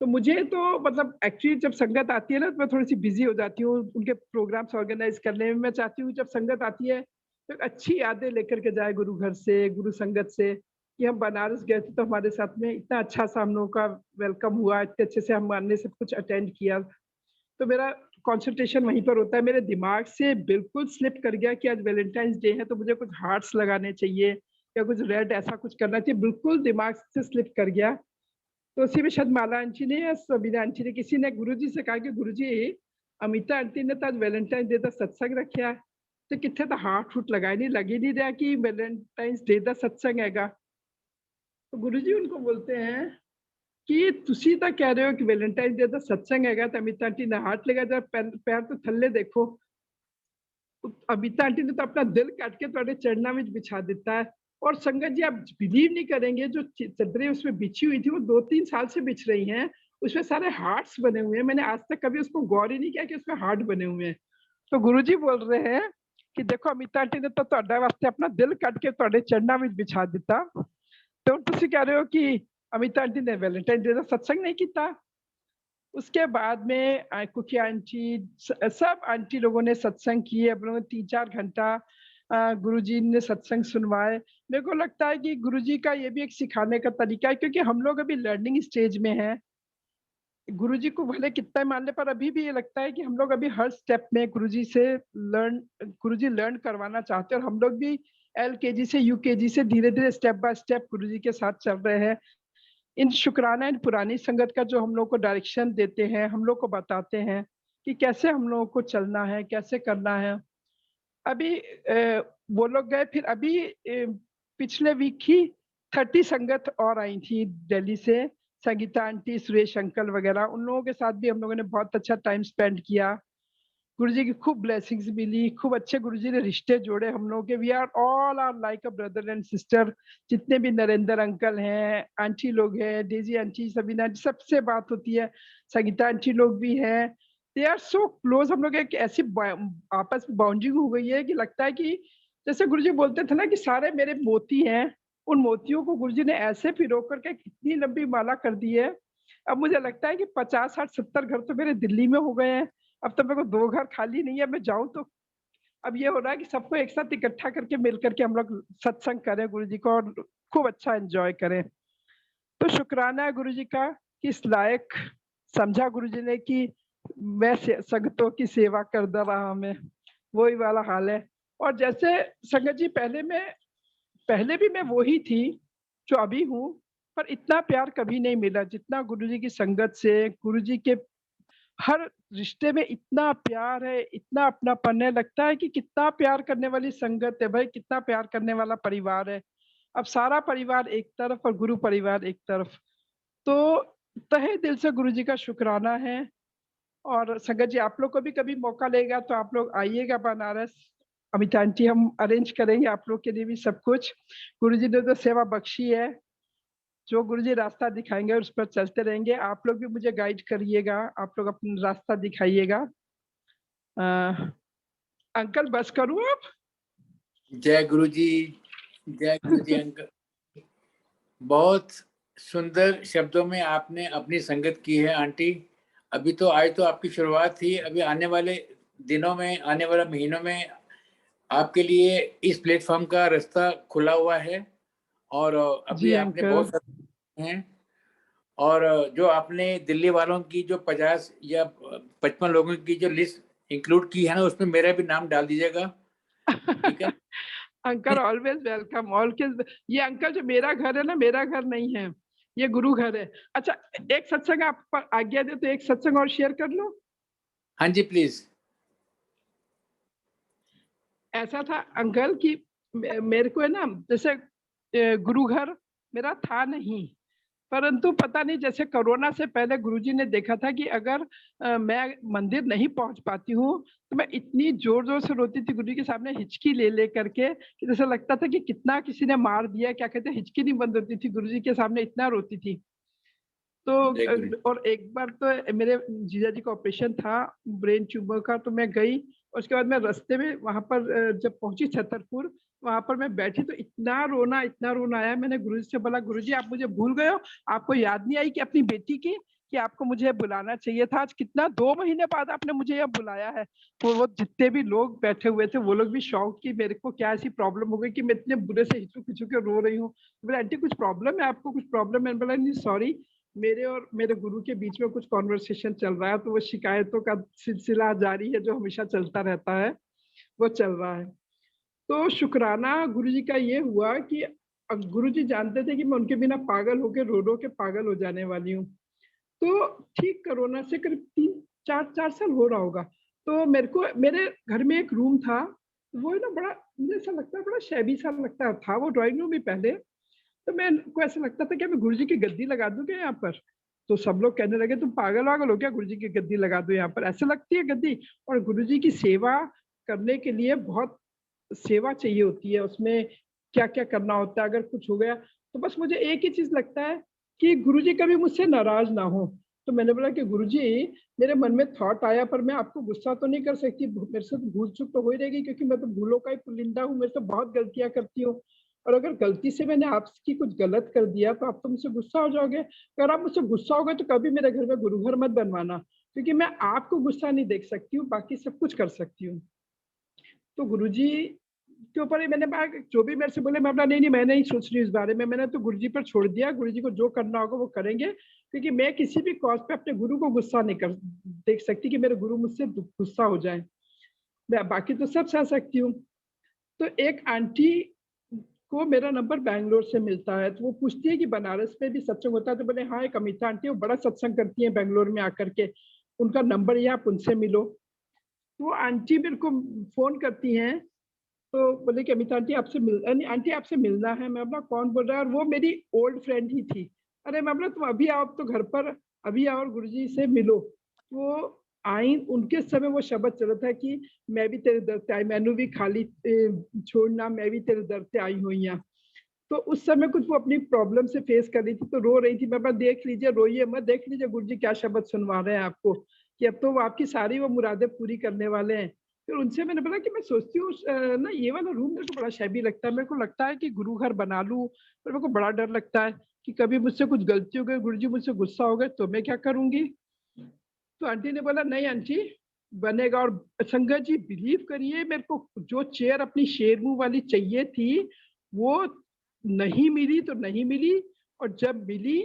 तो मुझे तो मतलब एक्चुअली जब संगत आती है ना तो मैं थोड़ी सी बिजी हो जाती हूँ उनके प्रोग्राम्स ऑर्गेनाइज करने में। मैं चाहती हूँ जब संगत आती है तो एक अच्छी यादें लेकर के जाए गुरु घर से, गुरु संगत से, कि हम बनारस गए थे तो हमारे साथ में इतना अच्छा सा हम लोगों का वेलकम हुआ, इतने अच्छे से हमने सब कुछ अटेंड किया। तो मेरा कॉन्सेंट्रेशन वहीं पर होता है। मेरे दिमाग से बिल्कुल स्लिप कर गया कि आज वैलेंटाइंस डे है तो मुझे कुछ हार्ट्स लगाने चाहिए या कुछ रेड ऐसा कुछ करना चाहिए, बिल्कुल दिमाग से स्लिप कर गया। तो उसी में शायद माला आंटी ने या सबीना आंटी ने, किसी ने गुरुजी से कहा कि गुरुजी अमिता आंटी ने तो आज वैलेंटाइन डे का सत्संग रखा है, तो कितने तो हार्ट फूट लगाए नहीं, लग ही नहीं रहा कि वैलेंटाइंस डे का सत्संग हैगा। तो गुरुजी उनको बोलते हैं कि तुसी तो कह रहे हो कि वैलेंटाइन डे का सत्संग हैगा, तो अमिता आंटी ने हाथ लगा जरा पैर तो थल्ले देखो। अमिता आंटी ने तो अपना दिल काट के थोड़े चरणा में बिछा देता है। और संगत जी आप बिलीव नहीं करेंगे, जो चद्दरें उसमें बिछी हुई थी वो 2-3 साल से बिछ रही हैं, उसमें सारे हार्ट्स बने हुए हैं। मैंने आज तक कभी उसको गौर ही नहीं किया कि उसमें हार्ट बने हुए हैं। तो गुरुजी बोल रहे हैं कि देखो अमिता आंटी ने तो ਤੁਹਾਡੇ वास्ते अपना दिल कट के ਤੁਹਾਡੇ चरणा में बिछा दिता, तो तुसी कह रहे हो कि अमिता आंटी ने वैलेंटाइन डे का सत्संग नहीं किया। उसके बाद में कुकी आंटी सब आंटी लोगों ने सत्संग किए, हम लोगों ने 3-4 घंटा गुरुजी ने सत्संग सुनवाए। मेरे को लगता है कि गुरुजी का ये भी एक सिखाने का तरीका है, क्योंकि हम लोग अभी लर्निंग स्टेज में हैं। गुरुजी को भले कितना मान ले, पर अभी भी ये लगता है कि हम लोग अभी हर स्टेप में गुरुजी से गुरुजी लर्न करवाना चाहते हैं। और हम लोग भी LKG से UKG से धीरे धीरे स्टेप बाय स्टेप गुरुजी के साथ चल रहे हैं। इन शुक्राना इन पुरानी संगत का जो हम लोग को डायरेक्शन देते हैं, हम लोग को बताते हैं कि कैसे हम लोगों को चलना है, कैसे करना है। अभी वो लोग गए, फिर अभी पिछले वीक ही 30 संगत और आई थी दिल्ली से, संगीता आंटी, सुरेश अंकल वगैरह, उन लोगों के साथ भी हम लोगों ने बहुत अच्छा टाइम स्पेंड किया। गुरुजी की खूब ब्लेसिंग्स मिली, खूब अच्छे गुरुजी ने रिश्ते जोड़े हम लोगों के। We are all are like a brother and sister. जितने भी नरेंद्र अंकल हैं, आंटी लोग हैं, डेजी आंटी, सबीना आंटी, सबसे बात होती है। संगीता आंटी लोग भी हैं, दे आर सो क्लोज। हम लोग एक ऐसी आपस में बाउंड्री हो गई है कि लगता है कि जैसे गुरुजी बोलते थे ना कि सारे मेरे मोती हैं, उन मोतियों को गुरुजी ने ऐसे पिरो करके कितनी लंबी माला कर दी है। अब मुझे लगता है कि 50, 60, 70 घर तो मेरे दिल्ली में हो गए हैं। अब तो मेरे को 2 घर खाली नहीं है, मैं जाऊं तो अब ये हो रहा है कि सबको एक साथ इकट्ठा करके मिल करके हम लोग सत्संग करें गुरुजी को और खूब अच्छा एंजॉय करें। तो शुक्राना है गुरुजी का कि इस लायक समझा गुरुजी ने कि मैं संगतों की सेवा करता रहा, मैं वही वाला हाल है। और जैसे संगत जी पहले भी मैं वही थी जो अभी हूँ, पर इतना प्यार कभी नहीं मिला जितना गुरुजी की संगत से। गुरुजी के हर रिश्ते में इतना प्यार है, इतना अपनापन है, लगता है कि कितना प्यार करने वाली संगत है भाई, कितना प्यार करने वाला परिवार है। अब सारा परिवार एक तरफ और गुरु परिवार एक तरफ, तो तहे दिल से गुरुजी का शुक्राना है। और संगत जी आप लोग को भी कभी मौका लेगा तो आप लोग आइएगा बनारस, अमिता आंटी हम अरेंज करेंगे आप लोग के लिए भी सब कुछ। गुरुजी ने तो सेवा बख्शी है, जो गुरुजी रास्ता दिखाएंगे उस पर चलते रहेंगे। आप लोग भी मुझे गाइड करिएगा, आप लोग अपना रास्ता दिखाइएगा। अंकल बस करूं आप? जय गुरु जी, जय गुरु जी। अंकल, बहुत सुंदर शब्दों में आपने अपनी संगत की है आंटी। अभी तो आज तो आपकी शुरुआत थी, अभी आने वाले दिनों में, आने वाले महीनों में आपके लिए इस प्लेटफॉर्म का रास्ता खुला हुआ है। और अभी जी आपने अंकल। बहुत सारे हैं, और जो आपने दिल्ली वालों की जो 50 या 55 लोगों की जो लिस्ट इंक्लूड की है ना, उसमें मेरा भी नाम डाल दीजिएगा, ठीक है? Uncle always welcome, always. ये अंकल जो मेरा घर है ना, मेरा घर नहीं है, ये गुरु घर है। अच्छा, एक सत्संग आप पर आज्ञा दे तो एक सत्संग और शेयर कर लो। हाँ जी, प्लीज। ऐसा था अंकल कि मेरे को है ना, जैसे गुरु घर मेरा था नहीं, परंतु पता नहीं जैसे कोरोना से पहले गुरुजी ने देखा था कि अगर मैं मंदिर नहीं पहुंच पाती हूँ तो मैं इतनी जोर जोर से रोती थी गुरुजी के सामने, हिचकी ले ले करके, कि जैसे लगता था कि कितना किसी ने मार दिया, क्या कहते हैं, हिचकी नहीं बंद होती थी, गुरुजी के सामने इतना रोती थी। तो जय गुरु। और एक बार तो मेरे जीजा जी का ऑपरेशन था ब्रेन ट्यूमर का, तो मैं गई, उसके बाद मैं रास्ते में वहां पर जब पहुंची छतरपुर, वहां पर मैं बैठी तो इतना रोना आया। मैंने गुरुजी से बोला, गुरुजी आप मुझे भूल गए हो, आपको याद नहीं आई कि अपनी बेटी की, कि आपको मुझे बुलाना चाहिए था, आज कितना 2 महीने बाद आपने मुझे यहाँ बुलाया है। तो वो जितने भी लोग बैठे हुए थे वो लोग भी शौक कि मेरे को क्या ऐसी प्रॉब्लम हो गई कि मैं इतने बुरे से हिचू खिचू के रो रही हूँ। बोले आंटी कुछ प्रॉब्लम है आपको, कुछ प्रॉब्लम है? बोला नहीं सॉरी, मेरे और मेरे गुरु के बीच में कुछ कॉन्वर्सेशन चल रहा है, तो वो शिकायतों का सिलसिला जारी है जो हमेशा चलता रहता है, वो चल रहा है। तो शुक्राना गुरुजी का ये हुआ कि गुरुजी जानते थे कि मैं उनके बिना पागल होके रो रो के पागल हो जाने वाली हूँ। तो ठीक कोरोना से करीब 3-4 साल हो रहा होगा, तो मेरे को मेरे घर में एक रूम था, वो है ना बड़ा, मुझे ऐसा लगता है बड़ा शैबी सा लगता था वो, ड्राइंग रूम भी पहले। तो मैं को ऐसा लगता था कि मैं गुरुजी की गद्दी लगा दूं क्या यहाँ पर? तो सब लोग कहने लगे तुम पागल वागल हो क्या, गुरुजी की गद्दी लगा दो यहाँ पर, ऐसे लगती है गद्दी? और गुरुजी की सेवा करने के लिए बहुत सेवा चाहिए होती है, उसमें क्या क्या करना होता है, अगर कुछ हो गया तो बस मुझे एक ही चीज लगता है कि गुरुजी कभी मुझसे नाराज ना हो। तो मैंने बोला कि गुरुजी मेरे मन में थॉट आया, पर मैं आपको गुस्सा तो नहीं कर सकती, मेरे से तो भूल चूक तो हो ही रहेगी, क्योंकि मैं तो भूलों का ही पुलिंदा हूँ, मेरे से बहुत गलतियां करती हूँ, और अगर गलती से मैंने आपकी कुछ गलत कर दिया तो आप तो मुझसे गुस्सा हो जाओगे। अगर आप मुझसे गुस्सा हो गए तो कभी मेरे घर में गुरु घर मत बनवाना, क्योंकि मैं आपको गुस्सा नहीं देख सकती हूँ, बाकी सब कुछ कर सकती हूँ। तो गुरुजी के ऊपर ही मैंने जो भी मेरे से बोले, मैं अपना नहीं मैं नहीं सोच रही इस बारे में, मैंने तो गुरुजी पर छोड़ दिया, गुरुजी को जो करना होगा वो करेंगे, क्योंकि मैं किसी भी कॉज पे अपने गुरु को गुस्सा नहीं कर देख सकती कि मेरे गुरु मुझसे गुस्सा हो जाए। मैं बाकी तो सब सह सकती हूँ। तो एक आंटी को मेरा नंबर बैंगलोर से मिलता है, तो वो पूछती है कि बनारस में भी सत्संग होता है? तो बोले हाँ, एक अमिता आंटी वो बड़ा सत्संग करती है बैंगलोर में आकर के, उनका नंबर है, आप उनसे मिलो। तो वो आंटी मेरे को फोन करती हैं, तो बोले कि अमिता आंटी आपसे आंटी आपसे मिलना है। मैं बोला कौन बोल रहा है? और वो मेरी ओल्ड फ्रेंड ही थी। अरे मैं बोला तुम अभी आओ तो घर पर, अभी आओ और गुरुजी से मिलो। वो आई, उनके समय वो शब्द चला था कि मैं भी तेरे दर से आई, मैनू भी खाली छोड़ना, मैं भी तेरे दर से आई हुई यहाँ। तो उस समय कुछ वो अपनी प्रॉब्लम से फेस कर रही थी, तो रो रही थी। मैं बोला देख लीजिए, रोइए मत, देख लीजिए गुरुजी क्या शब्द सुनवा रहे हैं आपको, कि अब तो वो आपकी सारी वो मुरादें पूरी करने वाले हैं। फिर उनसे मैंने बोला कि मैं सोचती हूँ ना ये वाला रूम मेरे को बड़ा शैबी लगता है, मेरे को लगता है कि गुरु घर बना लूं, पर मेरे को बड़ा डर लगता है कि कभी मुझसे कुछ गलती हो गई, गुरुजी मुझसे गुस्सा हो गए तो मैं क्या करूंगी? तो आंटी ने बोला नहीं आंटी बनेगा। और संगत जी बिलीव करिए, मेरे को जो चेयर अपनी शेर मुंह वाली चाहिए थी वो नहीं मिली तो नहीं मिली, और जब मिली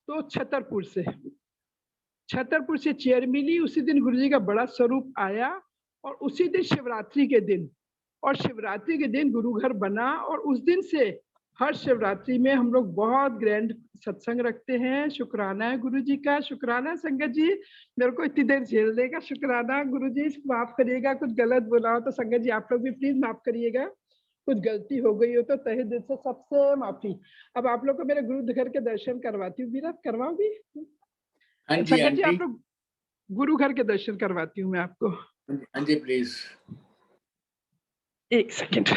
तो छतरपुर से चेयर मिली। उसी दिन गुरुजी का बड़ा स्वरूप आया, और उसी दिन शिवरात्रि के दिन, और शिवरात्रि के दिन गुरु घर बना, और उस दिन से हर शिवरात्रि में हम लोग बहुत ग्रैंड सत्संग रखते हैं। शुक्राना है गुरुजी का, शुक्राना संगत जी, मेरे को इतनी देर झेल देगा, शुक्राना गुरुजी, माफ करिएगा कुछ गलत बोला हो तो। संगत जी आप लोग भी प्लीज माफ करिएगा, कुछ गलती हो गई हो तो तहे दिल से सबसे माफी। अब आप लोग को मेरे गुरु घर के दर्शन करवाती हूँ, विराट करवाओगी? हाँ जी संगत जी आंटी। आप लोग गुरु घर के दर्शन करवाती हूँ मैं आपको। हाँ जी प्लीज। एक सेकंड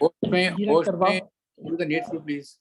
होस्ट में do the needful, please.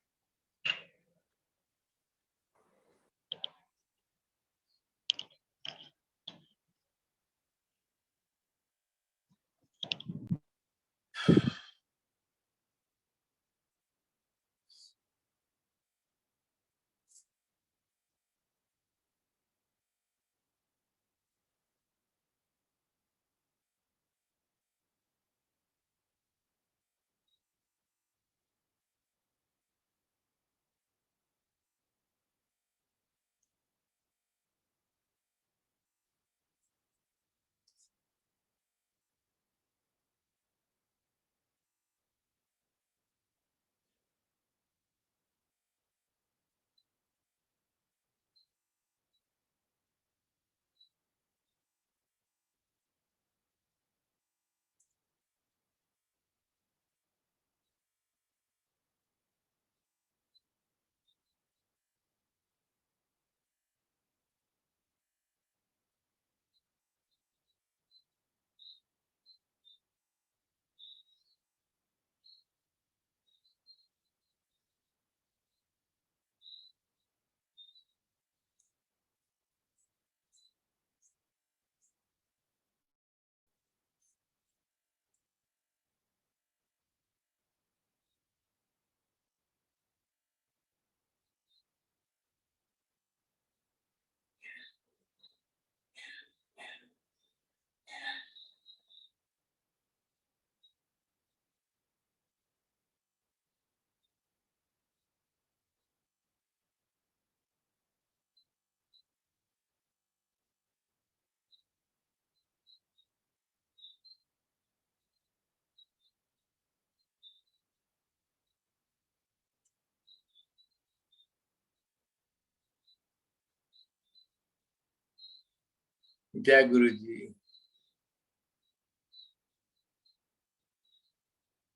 जय गुरु जी,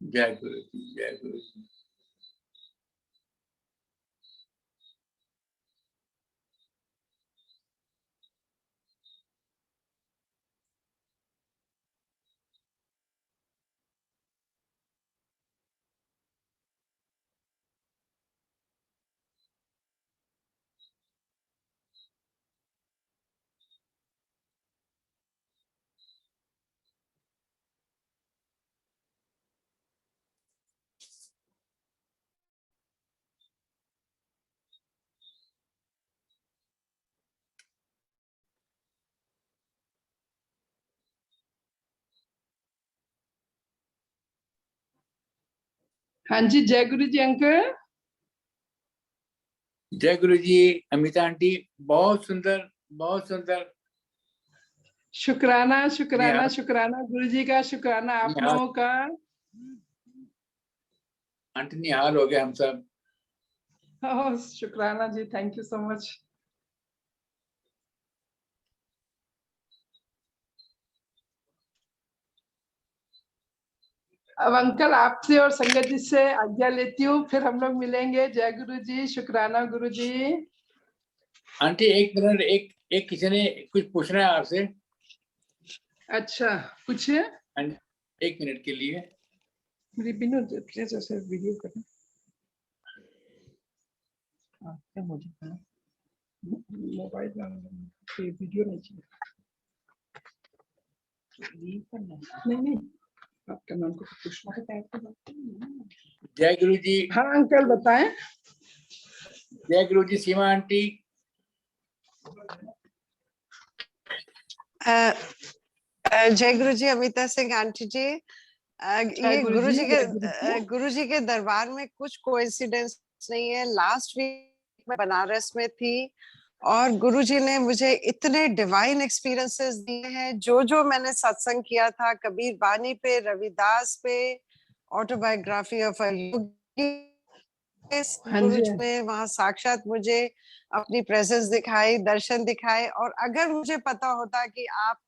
जय गुरु जी, जय गुरु जी। हाँ जी, जय गुरु जी अंकल। जय गुरु जी अमिता आंटी, बहुत सुंदर, बहुत सुंदर। शुक्राना शुक्राना निहाल। शुक्राना गुरु जी का, शुक्राना आप निहाल। लोगों का। आंटी निहाल हो गए हम सब। ओह, शुक्राना जी, थैंक यू सो मच। अब अंकल आपसे और संगत जी से आज्ञा लेती हूँ, फिर हम लोग मिलेंगे। जय गुरु जी, शुक्राना गुरु जी। आंटी एक मिनट, एक किसी ने कुछ पूछना है आपसे। अच्छा, पूछिए। एक मिनट के लिए। मेरी बिनु प्लीज ऐसे वीडियो करें। क्या हो जाता है मोबाइल में, वीडियो नहीं चाहिए। नहीं नहीं, आपका नाम को पूछना। जय गुरु जी। हाँ अंकल बताएं। जय गुरु जी सीमा आंटी। जय गुरु जी अमिता सिंह आंटी जी। ये गुरु जी के दरबार में कुछ कोइंसिडेंस नहीं है। लास्ट वीक मैं बनारस में थी और गुरु जी ने मुझे इतने डिवाइन एक्सपीरियंसेस दिए हैं। जो जो मैंने सत्संग किया था, कबीर बानी पे, रविदास पे, ऑटोबायोग्राफी ऑफ अ योगी, गुरु जी ने वहां साक्षात मुझे अपनी प्रेजेंस दिखाई, दर्शन दिखाए। और अगर मुझे पता होता कि आप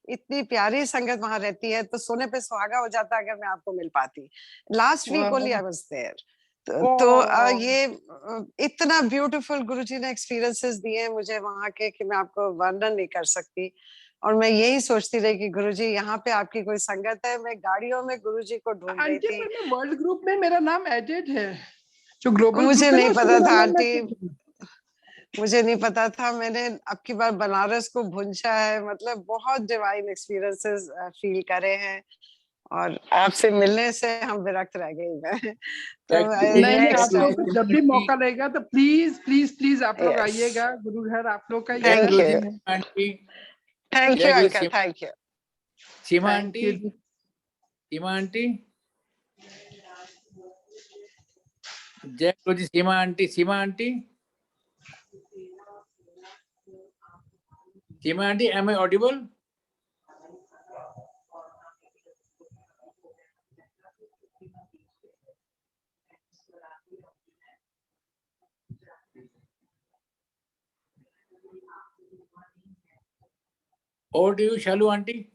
इतनी प्यारी संगत वहां रहती है तो सोने पे सुहागा हो जाता अगर मैं आपको मिल पाती। Last week only I was there. ये इतना ब्यूटीफुल गुरुजी ने एक्सपीरियंसेस दिए मुझे वहां के कि मैं आपको वर्णन नहीं कर सकती। और मैं यही सोचती रही कि गुरुजी यहाँ पे आपकी कोई संगत है। मैं गाड़ियों में गुरुजी को ढूंढ रही आंटी थी। पर मैं वर्ल्ड ग्रुप में मेरा नाम एडेड है, जो ग्लोबल मुझे ग्रुप है नहीं ना, पता उसमें मेरा था नाम आंटी, added है। मुझे नहीं पता था। मैंने अब की बार बनारस को भुंचा है, मतलब बहुत डिवाइन एक्सपीरियंसेस फील करे हैं, और आपसे मिलने से हम विरक्त रह गई मैं। तो नहीं, आप नेक्स्ट लोगों टाइम। को जब भी मौका रहेगा तो प्लीज प्लीज प्लीज आप लोग यस, आइएगा, गुरु घर आप लोग का ही Thank है। you. आंटी, थैंक जय यू गुरु uncle, thank you. Seema thank aunty, you जी। सीमा आंटी, जय गुरु जी। Seema aunty, Seema aunty, Seema aunty, am I audible? Over to you, Shalu aunty.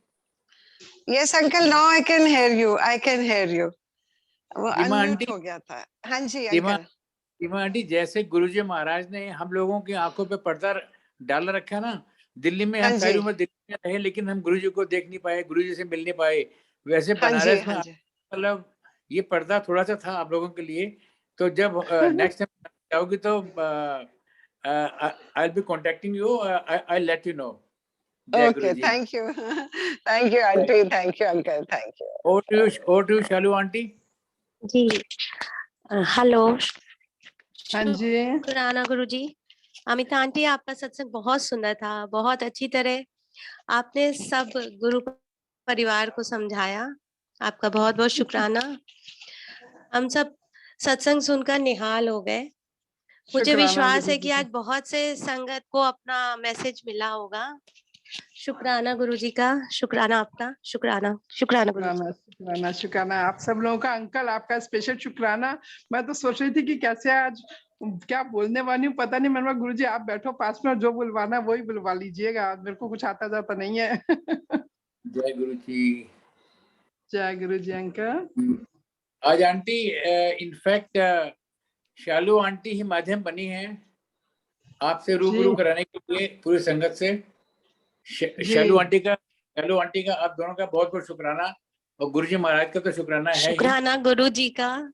Yes uncle, now I can hear you, I can hear you. वो Seema unmute aunty, हो गया था। हाँ जी सीमा, uncle. सीमा aunty, जैसे गुरुजी महाराज ने हम लोगों की आंखों पे पर्दा डाल रखा ना, दिल्ली में हाँ हम जी, सारी उम्र दिल्ली में रहे लेकिन हम गुरुजी को देख नहीं पाए, गुरुजी से मिल नहीं पाए, वैसे हाँ जी, बनारस में हाँ जी। मतलब ये पर्दा थोड़ा सा था आप लोगों के लिए। तो जब नेक्स्ट टाइम जाओगी तो I will be contacting you, I let you know. जय okay, Guruji. Thank you, thank you aunty, thank you uncle, thank you. over to you, Shalu aunty. जी हेलो, हाँ जी, शुक्राना गुरुजी। अमिता आंटी, आपका सत्संग बहुत सुंदर था, बहुत अच्छी तरह आपने सब गुरु परिवार को समझाया। आपका बहुत बहुत शुक्राना। हम सब सत्संग सुनकर निहाल हो गए। मुझे शुक्राना विश्वास है गुरुजी कि का। आज बहुत से संगत को अपना मैसेज मिला होगा। शुक्राना गुरुजी का, शुक्राना आपका, शुक्राना, शुक्राना गुरुजी। शुक्राना शुक्राना शुक्राना आप सब लोगों का। अंकल आपका स्पेशल शुक्राना। मैं तो सोच रही थी कि कैसे आज क्या बोलने वाली हूँ, पता नहीं। मैंने कहा गुरुजी आप बैठो पास में, जो बुलवाना है वही बुलवा लीजिएगा, मेरे को कुछ आता जाता नहीं है। जय गुरुजी। जय गुरुजी अंकल। आज आंटी इनफैक्ट शालू आंटी ही माध्यम बनी है आपसे रूबरू जी कराने के लिए पूरी संगत से। जी शालू आंटी का आप दोनों का बहुत बहुत शुक्राना, और गुरुजी महाराज का तो शुक्राना है ही। शुक्राना गुरुजी का।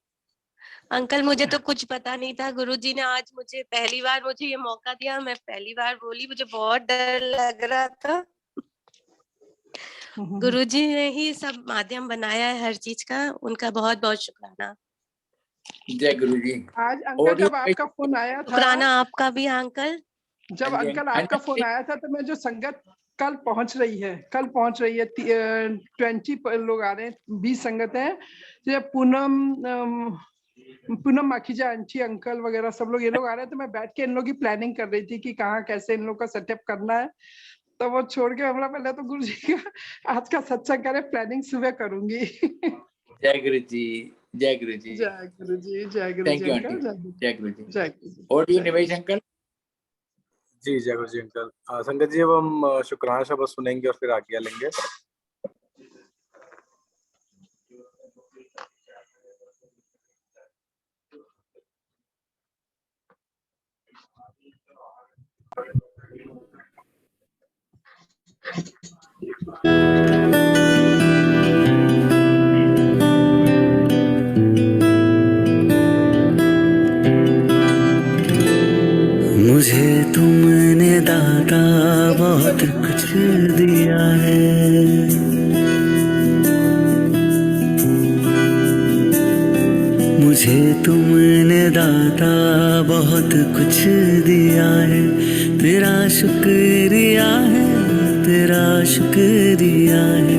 अंकल मुझे तो कुछ पता नहीं था, गुरुजी ने आज मुझे पहली बार मुझे ये मौका दिया, मैं पहली बार बोली, मुझे बहुत डर लग रहा था। गुरुजी ने ही सब माध्यम बनाया है हर चीज का, उनका बहुत बहुत शुक्राना। जय गुरुजी। आज अंकल जब आपका फोन आया था, शुक्राना आपका भी अंकल। जब अंकल आपका फोन आया था तो मैं जो संगत कल पहुंच रही है 20 लोग आ रहे हैं, 20 संगत है। ये पूनम माखीजा आंटी अंकल वगैरह सब लोग, ये लोग आ रहे हैं। तो मैं बैठ के इन लोग की प्लानिंग कर रही थी कि कहाँ कैसे इन लोग का सेटअप करना है। तो वो छोड़ के हमरा पहले तो गुरु जी का आज का सत्संग करे, प्लानिंग सुबह करूंगी। जय गुरुजी, जय गुरुजी। जय गुरु जी, जय गुरु थैंक जी यू अंकल, आंटी। जय गुरुजी। जय गुरु जी। और यू निवेश अंकल। जी जय गुरु जी अंकल। संगत जी अब हम शुक्राना शब्द सुनेंगे और फिर आज्ञा लेंगे। मुझे तुमने दाता बहुत कुछ दिया है, मुझे तुमने दाता बहुत कुछ दिया है। तेरा शुक्रिया है, तेरा शुक्रिया है।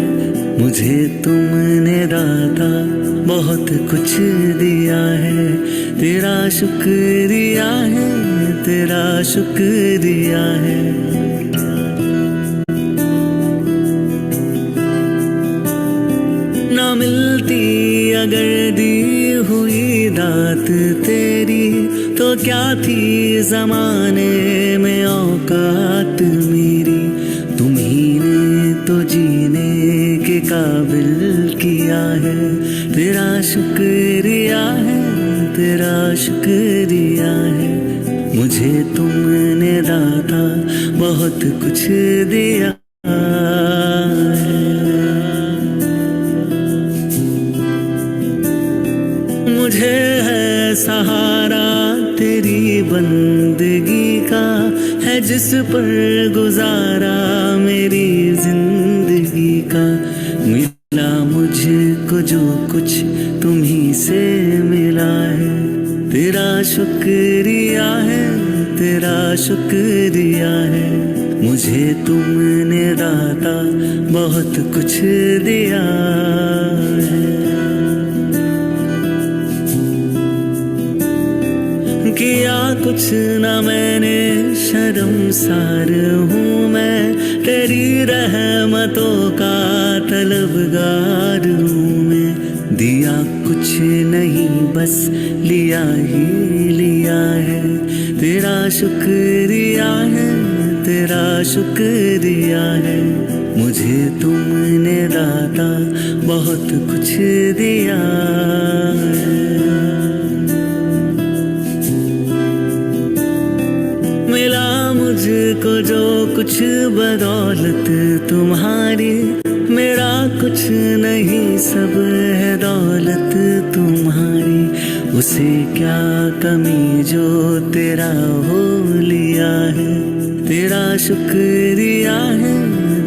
मुझे तुमने दाता बहुत कुछ दिया है। तेरा शुक्रिया है, तेरा शुक्रिया है। ना मिलती अगर दी हुई दात तेरी, तो क्या थी जमाने में औकात मेरी। तुम्ही ने तो जीने के काबिल किया है। तेरा शुक्रिया है, तेरा शुक्रिया है। मुझे तुमने दाता बहुत कुछ दिया सहारा तेरी बंदगी का है, जिस पर गुजारा मेरी जिंदगी का। मिला मुझको जो कुछ तुम्ही से मिला है, तेरा शुक्रिया है, तेरा शुक्रिया है। मुझे तुमने दाता बहुत कुछ दिया है। किया कुछ न मैंने, शर्मसार हूँ मैं, तेरी रहमतों का तलबगार हूँ मैं। दिया कुछ नहीं बस लिया ही लिया है, तेरा शुक्रिया है, तेरा शुक्रिया है। मुझे तुमने दाता बहुत कुछ दिया है। मिला मुझको जो कुछ बदौलत तुम्हारी, मेरा कुछ नहीं सब है दौलत तुम्हारी। उसे क्या कमी जो तेरा हो लिया है, तेरा शुक्रिया है,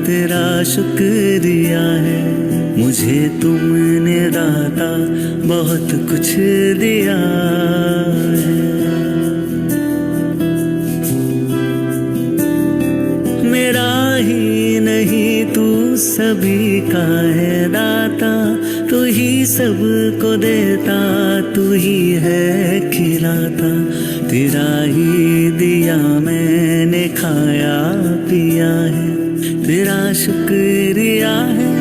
तेरा शुक्रिया है। मुझे तुमने दाता बहुत कुछ दिया है। मेरा ही नहीं तू सभी का है दाता, तू ही सबको देता, तू ही है खिलाता। तेरा ही दिया मैंने खाया पिया है, तेरा शुक्रिया है,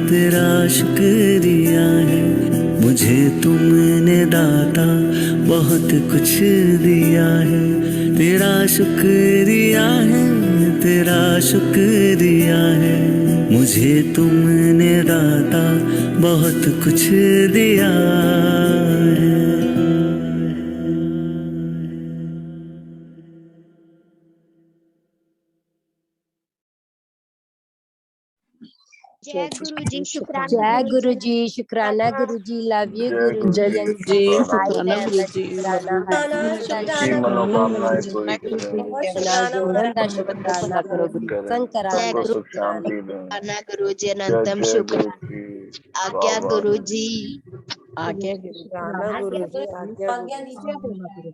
तेरा शुक्रिया है। मुझे तुमने दाता बहुत कुछ दिया है, तेरा शुक्रिया है, तेरा शुक्रिया है। मुझे तुमने दाता बहुत कुछ दिया है। जय गुरु जी, शुक्राना जय गुरु गुरु जी, शुक्राना गुरु जी, लव यू गुरु जय जी, गुरु and जी, भाई शुक्राना बहन गुरु दा जी, शुक्राना, हर की दा मनोकामनाएं पूरी शुक्राना, करें, नाल जोड़न दा शुक्राना, करें संकरान जय दा गुरु सुख शुक्राना। शांति दें। शुक्राना गुरु जी, जय अनंतम जय शुक्र। गुरु की आज्ञा वाह गुरु वाह। जी। आज्ञा गुरु जी, आज्ञा गुरु जी।